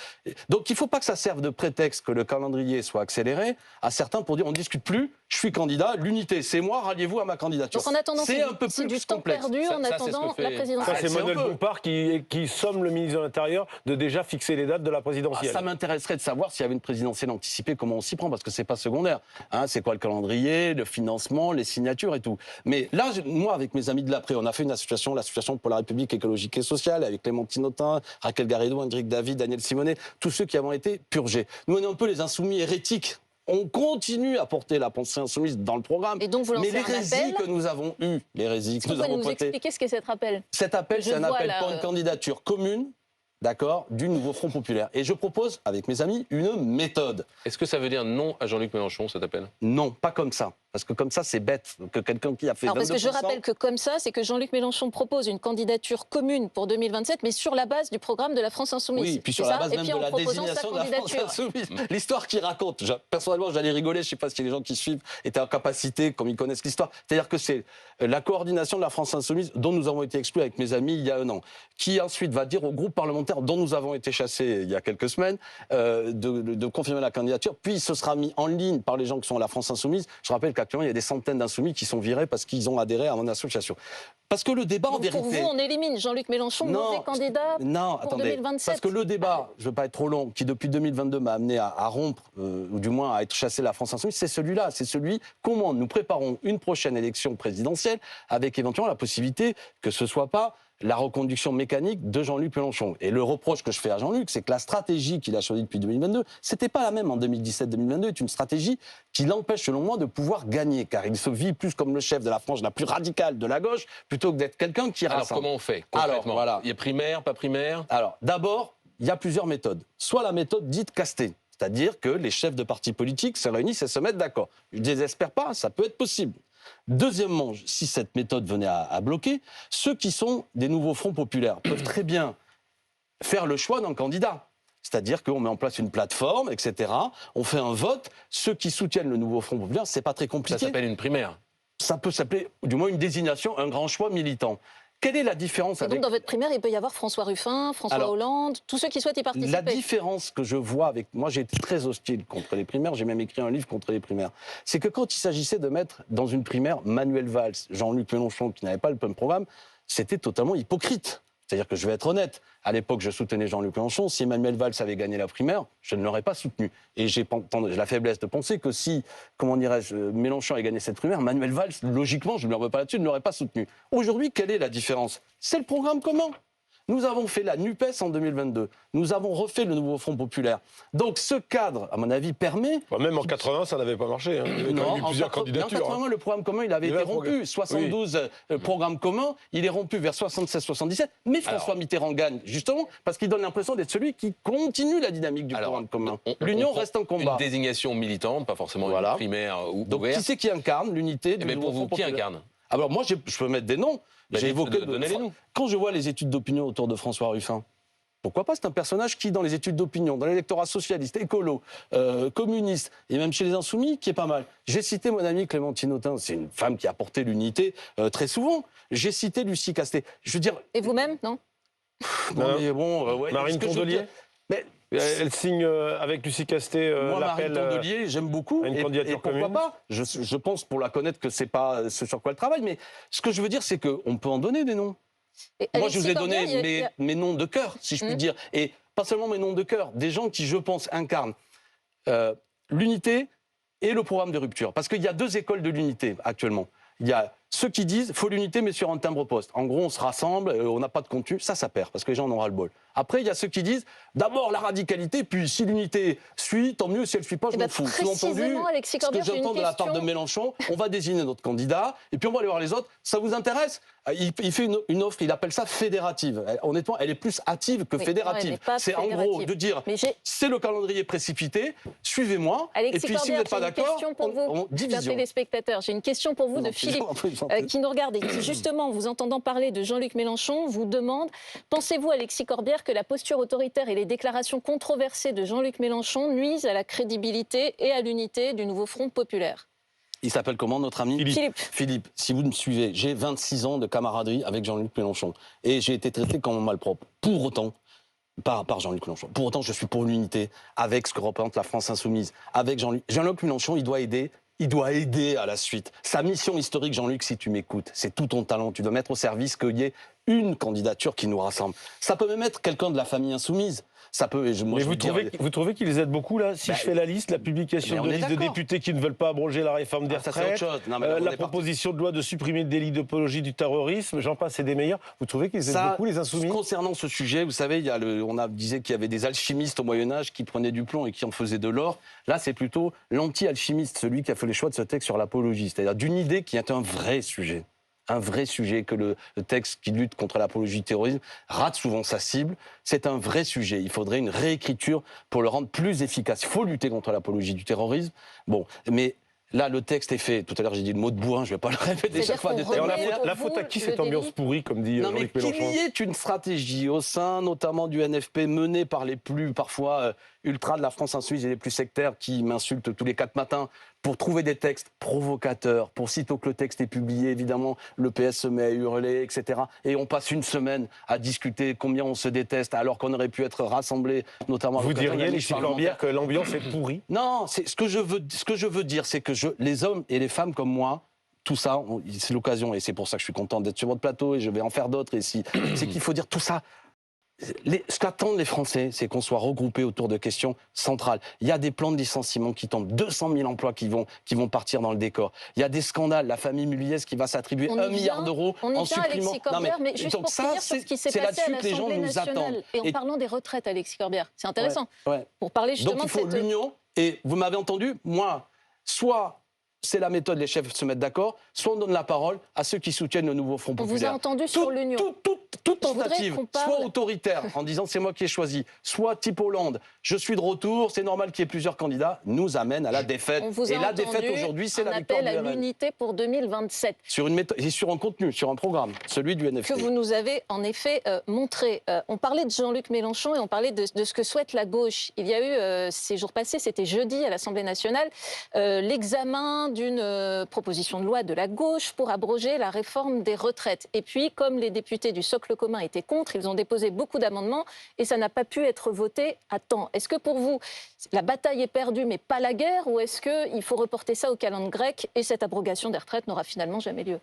Speaker 2: Donc il ne faut pas que ça serve de prétexte que le calendrier soit accéléré à certains pour dire on ne discute plus, je suis candidat, l'unité c'est moi, ralliez-vous à ma candidature.
Speaker 1: Donc en attendant, c'est un peu plus du temps perdu en attendant la présidentielle.
Speaker 4: Ça c'est Manuel Bompard qui somme le ministre de l'Intérieur de déjà fixer les dates de la présidentielle.
Speaker 2: Ça m'intéresserait de savoir s'il y avait une présidentielle anticipée, comment on s'y prend, parce que c'est pas secondaire. C'est quoi le calendrier, le financement, les signatures et tout. Mais là, moi, avec mes amis de l'après, on a fait l'association pour la République écologique et sociale, avec Clémentine Autain, Raquel Garrido, Hendrik David, Daniel Simonet, tous ceux qui avons été purgés. Nous, on est un peu les insoumis hérétiques. On continue à porter la pensée insoumise dans le programme.
Speaker 1: Et donc vous lancez
Speaker 2: l'hérésie que nous avons eue, l'hérésie que nous avons
Speaker 1: nous expliquer ce qu'est cet appel ?
Speaker 2: Cet appel, c'est un appel pour une candidature commune, d'accord, du nouveau Front populaire. Et je propose, avec mes amis, une méthode.
Speaker 3: Est-ce que ça veut dire non à Jean-Luc Mélenchon, cet appel ?
Speaker 2: Non, pas comme ça. Parce que comme ça, c'est bête que quelqu'un qui a fait 22%...
Speaker 1: Parce que je rappelle que comme ça, c'est que Jean-Luc Mélenchon propose une candidature commune pour 2027, mais sur la base du programme de la France Insoumise.
Speaker 2: Oui, puis sur la base même de la désignation de la France Insoumise. L'histoire qu'il raconte, personnellement, j'allais rigoler, je ne sais pas si les gens qui suivent étaient en capacité, comme ils connaissent l'histoire. C'est-à-dire que c'est la coordination de la France Insoumise, dont nous avons été exclus avec mes amis il y a un an, qui ensuite va dire au groupe parlementaire dont nous avons été chassés il y a quelques semaines, de confirmer la candidature, puis ce sera mis en ligne par les gens qui sont à la France Insoumise. Je rappelle qu'actuellement, il y a des centaines d'insoumis qui sont virés parce qu'ils ont adhéré à mon association. Parce que le débat, en vérité...
Speaker 1: Pour vous, on élimine Jean-Luc Mélenchon, mauvais candidat pour 2027.
Speaker 2: Parce que le débat, je ne veux pas être trop long, qui depuis 2022 m'a amené à rompre, ou du moins à être chassé de la France Insoumise, c'est celui-là. C'est celui comment nous préparons une prochaine élection présidentielle avec éventuellement la possibilité que ce ne soit pas la reconduction mécanique de Jean-Luc Mélenchon. Et le reproche que je fais à Jean-Luc, c'est que la stratégie qu'il a choisie depuis 2022, c'était pas la même en 2017-2022. C'est une stratégie qui l'empêche, selon moi, de pouvoir gagner, car il se vit plus comme le chef de la frange la plus radicale de la gauche, plutôt que d'être quelqu'un qui rassemble.
Speaker 3: Alors comment on fait concrètement ?
Speaker 2: Alors, voilà.
Speaker 3: Il y a primaire, pas primaire ?
Speaker 2: Alors, d'abord, il y a plusieurs méthodes. Soit la méthode dite castée, c'est-à-dire que les chefs de partis politiques se réunissent et se mettent d'accord. Je ne désespère pas, ça peut être possible. Deuxièmement, si cette méthode venait à bloquer, ceux qui sont des nouveaux fronts populaires peuvent très bien faire le choix d'un candidat. C'est-à-dire qu'on met en place une plateforme, etc. On fait un vote. Ceux qui soutiennent le nouveau Front populaire, c'est pas très compliqué.
Speaker 3: Ça s'appelle une primaire.
Speaker 2: Ça peut s'appeler, du moins, une désignation, un grand choix militant. Quelle est la différence avec...
Speaker 1: Donc dans votre primaire, il peut y avoir François Ruffin, François Hollande, tous ceux qui souhaitent y participer.
Speaker 2: La différence que je vois avec... Moi, j'ai été très hostile contre les primaires, j'ai même écrit un livre contre les primaires. C'est que quand il s'agissait de mettre dans une primaire Manuel Valls, Jean-Luc Mélenchon, qui n'avait pas le même programme, c'était totalement hypocrite. C'est-à-dire que je vais être honnête, à l'époque je soutenais Jean-Luc Mélenchon, si Manuel Valls avait gagné la primaire, je ne l'aurais pas soutenu. Et j'ai la faiblesse de penser que si, comment dirais-je, Mélenchon avait gagné cette primaire, Manuel Valls, logiquement, je ne lui en veux pas là-dessus, ne l'aurait pas soutenu. Aujourd'hui, quelle est la différence ? C'est le programme commun. Nous avons fait la NUPES en 2022. Nous avons refait le nouveau Front populaire. Donc ce cadre, à mon avis, permet...
Speaker 4: Même en 80, ça n'avait pas marché. Hein. Il y avait quand même eu plusieurs candidatures.
Speaker 2: En 80, le programme commun, il avait été rompu. 72 programmes communs, il est rompu vers 76-77. Mais François Mitterrand gagne, justement, parce qu'il donne l'impression d'être celui qui continue la dynamique du programme commun. L'union reste en combat.
Speaker 3: Une désignation militante, pas forcément une primaire ou
Speaker 2: donc qui c'est qui incarne l'unité du nouveau Front populaire?
Speaker 3: Qui incarne?
Speaker 2: Alors moi, je peux mettre des noms. J'ai évoqué
Speaker 3: donner les noms.
Speaker 2: Quand je vois les études d'opinion autour de François Ruffin, pourquoi pas? C'est un personnage qui, dans les études d'opinion, dans l'électorat socialiste, écolo, communiste, et même chez les Insoumis, qui est pas mal. J'ai cité mon amie Clémentine Autain, c'est une femme qui a porté l'unité très souvent. J'ai cité Lucie Castet. Je veux dire...
Speaker 1: Et vous-même, non?
Speaker 2: Mais bon,
Speaker 4: Marine Tondelier.
Speaker 2: Mais
Speaker 4: elle signe avec Lucie Castet
Speaker 2: moi,
Speaker 4: l'appel.
Speaker 2: Marine Tondelier, j'aime beaucoup.
Speaker 4: Une candidature
Speaker 2: et pourquoi
Speaker 4: commune.
Speaker 2: pas? Je pense, pour la connaître, que c'est pas ce sur quoi elle travaille. Mais ce que je veux dire, c'est qu'on peut en donner des noms. Moi, je vous ai donné mes noms de cœur, si je puis dire. Et pas seulement mes noms de cœur, des gens qui, je pense, incarnent l'unité et le programme de rupture. Parce qu'il y a deux écoles de l'unité actuellement. Il y a ceux qui disent faut l'unité mais sur un timbre-poste. En gros, on se rassemble, on n'a pas de contenu, ça perd parce que les gens en ont ras-le-bol. Après, il y a ceux qui disent d'abord la radicalité, puis si l'unité suit, tant mieux, si elle ne suit pas, je m'en fous.
Speaker 1: Sous-entendu,
Speaker 2: ce que j'entends de la part de Mélenchon, on va désigner notre candidat et puis on va aller voir les autres. Ça vous intéresse? Il fait une offre, il appelle ça fédérative. Honnêtement, elle est plus hâtive que fédérative. C'est en gros de dire c'est le calendrier précipité, suivez-moi, et puis si vous n'êtes pas d'accord, on division.
Speaker 1: Téléspectateurs, j'ai une question pour vous de Philippe qui nous regarde et qui, justement, vous entendant parler de Jean-Luc Mélenchon, vous demande pensez-vous, Alexis Corbière, que la posture autoritaire et les déclarations controversées de Jean-Luc Mélenchon nuisent à la crédibilité et à l'unité du nouveau Front populaire?
Speaker 2: Il s'appelle comment, notre ami? Philippe, si vous me suivez, j'ai 26 ans de camaraderie avec Jean-Luc Mélenchon. Et j'ai été traité comme un malpropre. Pour autant, par Jean-Luc Mélenchon. Pour autant, je suis pour l'unité avec ce que représente la France insoumise. Avec Jean-Luc Mélenchon, il doit aider à la suite. Sa mission historique, Jean-Luc, si tu m'écoutes, c'est tout ton talent. Tu dois mettre au service qu'il y ait une candidature qui nous rassemble. Ça peut même être quelqu'un de la famille insoumise. Ça peut.
Speaker 4: Mais vous trouvez qu'ils aident beaucoup là? Si je fais la liste, la publication de liste de députés qui ne veulent pas abroger la réforme des retraites, la proposition de loi de supprimer le délit d'apologie du terrorisme, j'en passe, c'est des meilleurs. Vous trouvez qu'ils aident beaucoup les insoumis?
Speaker 2: Concernant ce sujet, vous savez, on disait qu'il y avait des alchimistes au Moyen-Âge qui prenaient du plomb et qui en faisaient de l'or. Là, c'est plutôt l'anti-alchimiste, celui qui a fait le choix de ce texte sur l'apologie, c'est-à-dire d'une idée qui est un vrai sujet. Un vrai sujet, que le texte qui lutte contre l'apologie du terrorisme rate souvent sa cible. C'est un vrai sujet. Il faudrait une réécriture pour le rendre plus efficace. Il faut lutter contre l'apologie du terrorisme. Bon, mais là, le texte est fait. Tout à l'heure, j'ai dit le mot de bourrin, je ne vais pas le répéter chaque fois.
Speaker 4: La faute à qui cette ambiance pourrie, comme dit Jean-Luc Mélenchon?
Speaker 2: Qu'il y ait une stratégie au sein, notamment du NFP, menée par les plus, parfois, ultra de la France insoumise et les plus sectaires qui m'insultent tous les 4 matins, pour trouver des textes provocateurs, pour sitôt que le texte est publié, évidemment, le PS se met à hurler, etc. Et on passe une semaine à discuter combien on se déteste, alors qu'on aurait pu être rassemblés, notamment...
Speaker 4: Vous diriez, Alexis Corbière, que l'ambiance est pourrie?
Speaker 2: Non, ce que je veux dire, c'est que les hommes et les femmes comme moi, tout ça, c'est l'occasion, et c'est pour ça que je suis content d'être sur votre plateau, et je vais en faire d'autres, c'est qu'il faut dire tout ça. Ce qu'attendent les Français, c'est qu'on soit regroupés autour de questions centrales. Il y a des plans de licenciement qui tombent, 200 000 emplois qui vont partir dans le décor. Il y a des scandales, la famille Muliez qui va s'attribuer 1 milliard d'euros en supprimant...
Speaker 1: Alexis Corbière, mais juste pour finir sur ce qui s'est passé à l'Assemblée nationale. Et en parlant des retraites, Alexis Corbière, c'est intéressant. Pour parler justement
Speaker 2: donc il faut l'union, et vous m'avez entendu, moi, soit... C'est la méthode, les chefs se mettent d'accord, soit on donne la parole à ceux qui soutiennent le nouveau Front populaire.
Speaker 1: On vous a entendu sur l'union.
Speaker 2: Toute tentative, soit autoritaire, en disant c'est moi qui ai choisi, soit type Hollande, je suis de retour, c'est normal qu'il y ait plusieurs candidats, nous amène à la défaite.
Speaker 1: Et la défaite
Speaker 2: aujourd'hui, c'est la victoire
Speaker 1: du RN. Un appel à l'unité pour 2027.
Speaker 2: Sur une méthode, et sur un contenu, sur un programme, celui du NFP.
Speaker 1: Que vous nous avez en effet montré. On parlait de Jean-Luc Mélenchon et on parlait de ce que souhaite la gauche. Il y a eu, ces jours passés, c'était jeudi à l'Assemblée nationale, l'examen d'une proposition de loi de la gauche pour abroger la réforme des retraites. Et puis, comme les députés du socle commun étaient contre, ils ont déposé beaucoup d'amendements et ça n'a pas pu être voté à temps. Est-ce que pour vous, la bataille est perdue mais pas la guerre, ou est-ce qu'il faut reporter ça au calendrier grec et cette abrogation des retraites n'aura finalement jamais lieu?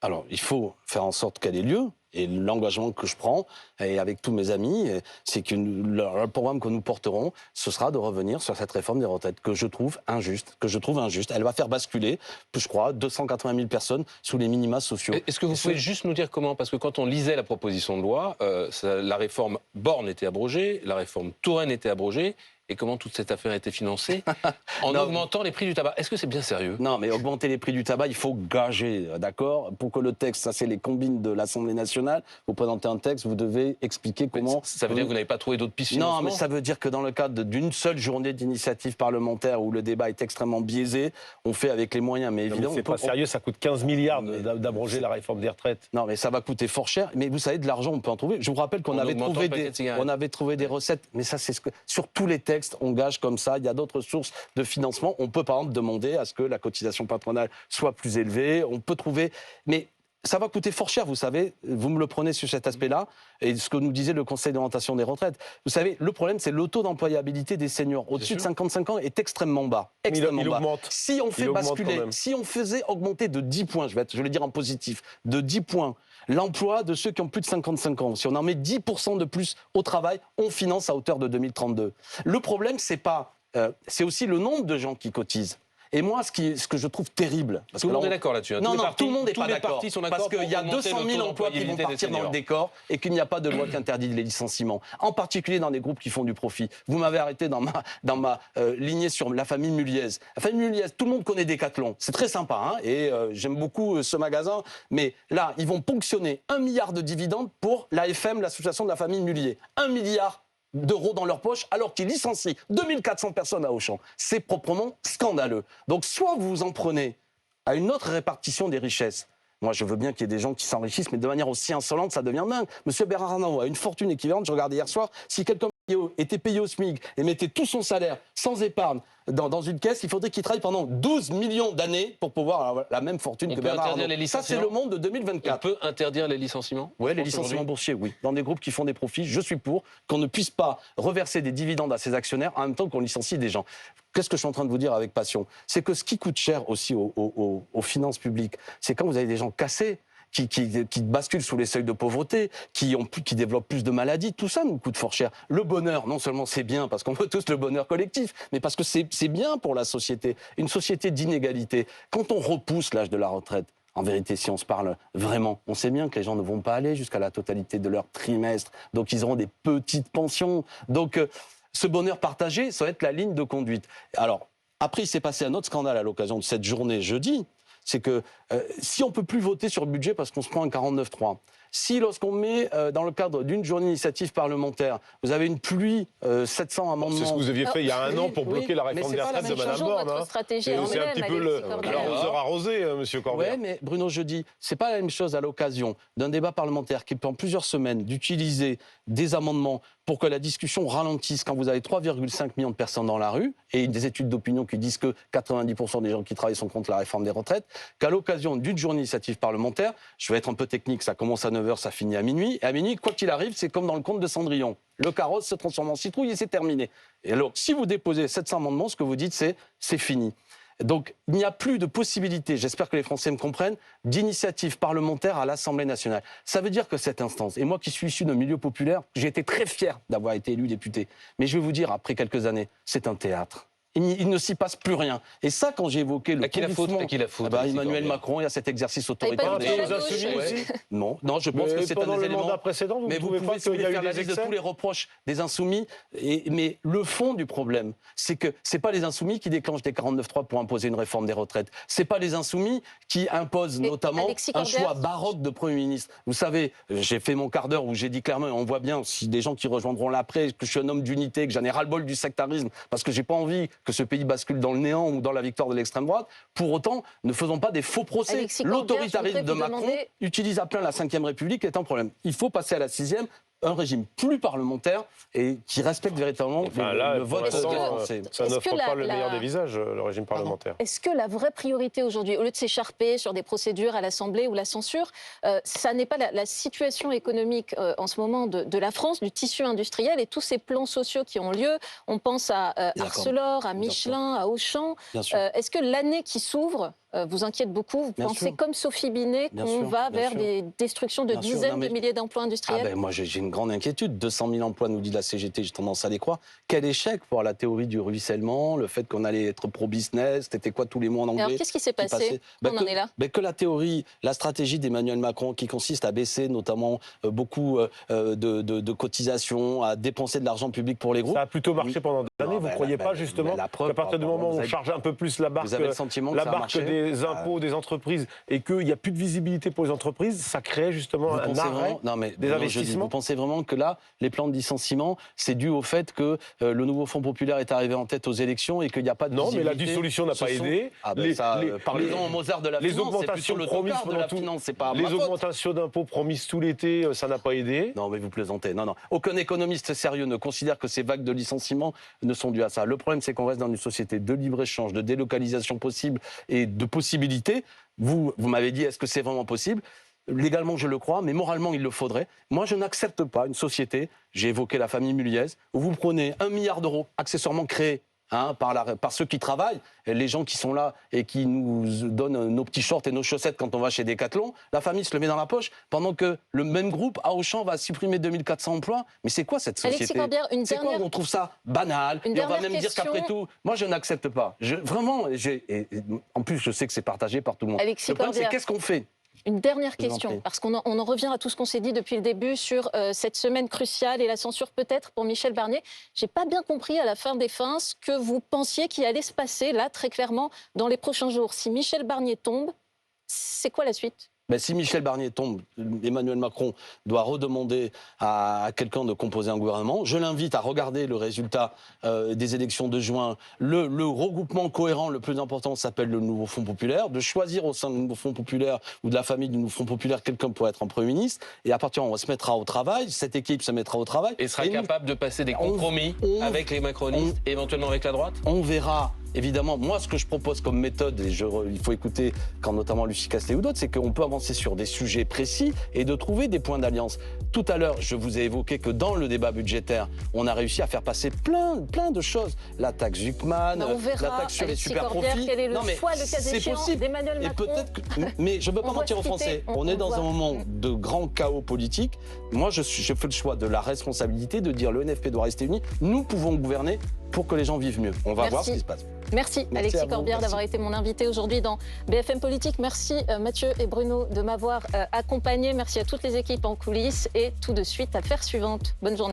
Speaker 2: Alors, il faut faire en sorte qu'elle ait lieu. et l'engagement que je prends, et avec tous mes amis, c'est que le programme que nous porterons, ce sera de revenir sur cette réforme des retraites que je trouve injuste. Elle va faire basculer, je crois, 280 000 personnes sous les minima sociaux.
Speaker 3: Est-ce que vous pouvez juste nous dire comment? Parce que quand on lisait la proposition de loi, la réforme Borne était abrogée, la réforme Touraine était abrogée. Et comment toute cette affaire a été financée? En augmentant les prix du tabac. Est-ce que c'est bien sérieux?
Speaker 2: Non, mais augmenter les prix du tabac, il faut gager, d'accord? Pour que le texte, ça c'est les combines de l'Assemblée nationale, vous présentez un texte, vous devez expliquer comment...
Speaker 3: Ça veut dire que vous n'avez pas trouvé d'autres pistes financement?
Speaker 2: Non, mais ça veut dire que dans le cadre d'une seule journée d'initiative parlementaire où le débat est extrêmement biaisé, on fait avec les moyens. Mais évidemment,
Speaker 4: c'est pas sérieux, ça coûte 15 milliards d'abroger la réforme des retraites.
Speaker 2: Non, mais ça va coûter fort cher. Mais vous savez, de l'argent, on peut en trouver. Je vous rappelle qu'on avait trouvé des recettes. Mais ça, c'est sur tous les textes, on gage comme ça. Il y a d'autres sources de financement. On peut, par exemple, demander à ce que la cotisation patronale soit plus élevée. On peut trouver... Mais ça va coûter fort cher, vous savez. Vous me le prenez sur cet aspect-là. Et ce que nous disait le Conseil d'orientation des retraites. Vous savez, le problème, c'est le taux d'employabilité des seniors au-dessus de 55 ans est extrêmement bas.
Speaker 4: Il augmente.
Speaker 2: Si on fait basculer, si on faisait augmenter de 10 points, je vais le dire en positif, de 10 points, l'emploi de ceux qui ont plus de 55 ans, si on en met 10% de plus au travail, on finance à hauteur de 2032. Le problème, c'est aussi le nombre de gens qui cotisent. Et moi, ce que je trouve terrible...
Speaker 3: Tout le monde est d'accord là-dessus.
Speaker 2: Non, tout le monde n'est pas d'accord. Parce qu'il y a 200 000 emplois qui vont partir dans le décor et qu'il n'y a pas de loi qui interdit les licenciements. En particulier dans des groupes qui font du profit. Vous m'avez arrêté dans ma lignée sur la famille Muliez. La famille Muliez, tout le monde connaît Decathlon. C'est très sympa, hein, et j'aime beaucoup ce magasin. Mais là, ils vont ponctionner 1 milliard de dividendes pour l'AFM, l'association de la famille Mulier. 1 milliard d'euros dans leur poche alors qu'ils licencient 2400 personnes à Auchan. C'est proprement scandaleux. Donc soit vous vous en prenez à une autre répartition des richesses. Moi, je veux bien qu'il y ait des gens qui s'enrichissent, mais de manière aussi insolente, ça devient dingue. Monsieur Bernard Arnault a une fortune équivalente, je regardais hier soir, si quelqu'un était payé au SMIC et mettait tout son salaire sans épargne dans une caisse, il faudrait qu'il travaille pendant 12 millions d'années pour pouvoir avoir la même fortune que Bernard Arnault. Ça, c'est le monde de 2024.
Speaker 3: On peut interdire les licenciements?
Speaker 2: Oui, les licenciements boursiers, oui. Dans des groupes qui font des profits, je suis pour qu'on ne puisse pas reverser des dividendes à ses actionnaires en même temps qu'on licencie des gens. Qu'est-ce que je suis en train de vous dire avec passion? C'est que ce qui coûte cher aussi aux finances publiques, c'est quand vous avez des gens cassés, qui basculent sous les seuils de pauvreté, qui développent plus de maladies, tout ça nous coûte fort cher. Le bonheur, non seulement c'est bien, parce qu'on veut tous le bonheur collectif, mais parce que c'est bien pour la société. Une société d'inégalité. Quand on repousse l'âge de la retraite, en vérité, si on se parle vraiment, on sait bien que les gens ne vont pas aller jusqu'à la totalité de leur trimestre, donc ils auront des petites pensions. Donc ce bonheur partagé, ça va être la ligne de conduite. Alors, après, il s'est passé un autre scandale à l'occasion de cette journée jeudi, c'est que si on ne peut plus voter sur le budget parce qu'on se prend un 49-3, si lorsqu'on met dans le cadre d'une journée d'initiative parlementaire, vous avez une pluie, 700 amendements...
Speaker 4: C'est ce que vous aviez fait il y a un an pour bloquer la réforme des retraites de Mme Borne.
Speaker 1: C'est un
Speaker 4: petit peu l'arroseur arrosé, M. Corbière.
Speaker 2: Oui, mais Bruno, je dis, c'est pas la même chose à l'occasion d'un débat parlementaire qui prend plusieurs semaines d'utiliser des amendements pour que la discussion ralentisse quand vous avez 3,5 millions de personnes dans la rue et des études d'opinion qui disent que 90% des gens qui travaillent sont contre la réforme des retraites, qu'à l'occasion d'une journée d'initiative parlementaire, je vais être un peu technique, ça commence à 9h, ça finit à minuit, et à minuit, quoi qu'il arrive, c'est comme dans le conte de Cendrillon. Le carrosse se transforme en citrouille et c'est terminé. Et alors, si vous déposez 700 amendements, ce que vous dites, c'est fini. Donc, il n'y a plus de possibilité, j'espère que les Français me comprennent, d'initiative parlementaire à l'Assemblée nationale. Ça veut dire que cette instance, et moi qui suis issu d'un milieu populaire, j'ai été très fier d'avoir été élu député. Mais je vais vous dire, après quelques années, c'est un théâtre. Il ne s'y passe plus rien. Et ça, quand j'ai évoqué le
Speaker 3: À qui la faute?
Speaker 2: Emmanuel Macron, il y a cet exercice autoritaire. Non, je pense que c'est un des éléments...
Speaker 4: mandat précédent,
Speaker 2: mais vous pouvez faire la liste de tous les reproches des Insoumis. Mais le fond du problème, c'est que c'est pas les Insoumis qui déclenchent des 49.3 pour imposer une réforme des retraites. C'est pas les Insoumis qui imposent notamment un choix baroque de Premier ministre. Vous savez, j'ai fait mon quart d'heure où j'ai dit clairement, et on voit bien, si des gens qui rejoindront l'après, que je suis un homme d'unité, que j'en ai ras-le-bol du sectarisme, parce que j'ai pas envie que ce pays bascule dans le néant ou dans la victoire de l'extrême droite. Pour autant, ne faisons pas des faux procès. L'autoritarisme de Macron utilise à plein la Ve République est un problème. Il faut passer à la 6e, un régime plus parlementaire et qui respecte véritablement le vote des Français.
Speaker 4: Ça n'offre pas le meilleur des visages, le régime parlementaire.
Speaker 1: Est-ce que la vraie priorité aujourd'hui, au lieu de s'écharper sur des procédures à l'Assemblée ou la censure, ça n'est pas la situation économique en ce moment de la France, du tissu industriel et tous ces plans sociaux qui ont lieu? On pense à Arcelor, à Michelin, à Auchan. Est-ce que l'année qui s'ouvre vous inquiète beaucoup. Vous
Speaker 2: Bien
Speaker 1: pensez,
Speaker 2: sûr.
Speaker 1: comme Sophie Binet,
Speaker 2: Bien
Speaker 1: qu'on
Speaker 2: sûr,
Speaker 1: va
Speaker 2: bien
Speaker 1: vers
Speaker 2: sûr.
Speaker 1: des destructions de
Speaker 2: Bien sûr,
Speaker 1: dizaines
Speaker 2: non, mais-
Speaker 1: de milliers d'emplois industriels?
Speaker 2: Moi, j'ai une grande inquiétude. 200 000 emplois, nous dit la CGT, j'ai tendance à les croire. Quel échec pour la théorie du ruissellement, le fait qu'on allait être pro-business, c'était quoi tous les mots en anglais?
Speaker 1: Alors, qu'est-ce qui s'est passé? On en est là.
Speaker 2: Que la théorie, la stratégie d'Emmanuel Macron, qui consiste à baisser notamment beaucoup de cotisations, à dépenser de l'argent public pour les groupes.
Speaker 4: Ça a plutôt marché pendant des années. Vous ne croyez pas,
Speaker 2: mais
Speaker 4: justement,
Speaker 2: la preuve,
Speaker 4: qu'à partir du moment où on charge un peu plus la barque,
Speaker 2: vous avez le sentiment que ça a marché
Speaker 4: des impôts des entreprises et qu'il n'y a plus de visibilité pour les entreprises, ça crée justement un arrêt des investissements?
Speaker 2: Vous pensez vraiment que là, les plans de licenciement, c'est dû au fait que le nouveau Front populaire est arrivé en tête aux élections et qu'il n'y a pas de
Speaker 4: Non, mais la
Speaker 2: visibilité?
Speaker 4: dissolution n'a pas aidé.
Speaker 2: Parlez-en au Mozart de la
Speaker 4: les
Speaker 2: finance, c'est
Speaker 4: augmentations
Speaker 2: plutôt le
Speaker 4: promises
Speaker 2: tocard de la finance, c'est pas
Speaker 4: les
Speaker 2: ma faute.
Speaker 4: augmentations d'impôts promises tout l'été, ça n'a pas aidé.
Speaker 2: Non, mais vous plaisantez. Non. Aucun économiste sérieux ne considère que ces vagues de licenciements ne sont dues à ça. Le problème, c'est qu'on reste dans une société de libre-échange, de délocalisation possible et de possibilités. Vous m'avez dit, est-ce que c'est vraiment possible? Légalement, je le crois, mais moralement, il le faudrait. Moi, je n'accepte pas une société, j'ai évoqué la famille Muliez, où vous prenez 1 milliard d'euros accessoirement créés par ceux qui travaillent, les gens qui sont là et qui nous donnent nos petits shorts et nos chaussettes quand on va chez Decathlon, la famille se le met dans la poche, pendant que le même groupe, à Auchan, va supprimer 2400 emplois. Mais c'est quoi cette société?
Speaker 1: Alexis Corbière,
Speaker 2: C'est quoi, on trouve ça banal, et on va même dire qu'après tout, moi je n'accepte pas. En plus, je sais que c'est partagé par tout le monde.
Speaker 1: Alexis
Speaker 2: Le problème, c'est
Speaker 1: Corbière.
Speaker 2: qu'est-ce qu'on fait?
Speaker 1: Une dernière
Speaker 2: Je vous en
Speaker 1: question,
Speaker 2: prie.
Speaker 1: parce qu'on en revient à tout ce qu'on s'est dit depuis le début sur cette semaine cruciale et la censure peut-être pour Michel Barnier. J'ai pas bien compris à la fin des fins ce que vous pensiez qu'il allait se passer là très clairement dans les prochains jours. Si Michel Barnier tombe, c'est quoi la suite?
Speaker 2: Si Michel Barnier tombe, Emmanuel Macron doit redemander à quelqu'un de composer un gouvernement. Je l'invite à regarder le résultat des élections de juin. Le regroupement cohérent le plus important s'appelle le nouveau Front populaire. De choisir au sein du nouveau Front populaire ou de la famille du nouveau Front populaire quelqu'un pour être un Premier ministre. Et à partir du moment où on se mettra au travail, cette équipe se mettra au travail.
Speaker 3: Et sera capable de passer des compromis avec les macronistes, éventuellement avec la droite?
Speaker 2: On verra. Évidemment, moi, ce que je propose comme méthode, et il faut écouter quand notamment Lucie Castet ou d'autres, c'est qu'on peut avancer sur des sujets précis et de trouver des points d'alliance. Tout à l'heure, je vous ai évoqué que dans le débat budgétaire, on a réussi à faire passer plein de choses. La taxe Zuckman,
Speaker 1: On verra,
Speaker 2: la taxe sur les
Speaker 1: Alexis
Speaker 2: super-profits.
Speaker 1: Corbière, quel est le choix, le cas
Speaker 2: c'est
Speaker 1: échéant,
Speaker 2: possible.
Speaker 1: d'Emmanuel
Speaker 2: Et
Speaker 1: Macron.
Speaker 2: peut-être mais je ne peux pas
Speaker 1: On va
Speaker 2: mentir aux
Speaker 1: se quitter.
Speaker 2: Français. On est dans un moment de grand chaos politique. Moi, je fais le choix de la responsabilité de dire le NFP doit rester uni. Nous pouvons gouverner pour que les gens vivent mieux. On va voir ce qui se passe.
Speaker 1: Merci Alexis Corbière d'avoir été mon invité aujourd'hui dans BFM Politique. Merci Mathieu et Bruno de m'avoir accompagné. Merci à toutes les équipes en coulisses. Et tout de suite, affaire suivante. Bonne journée.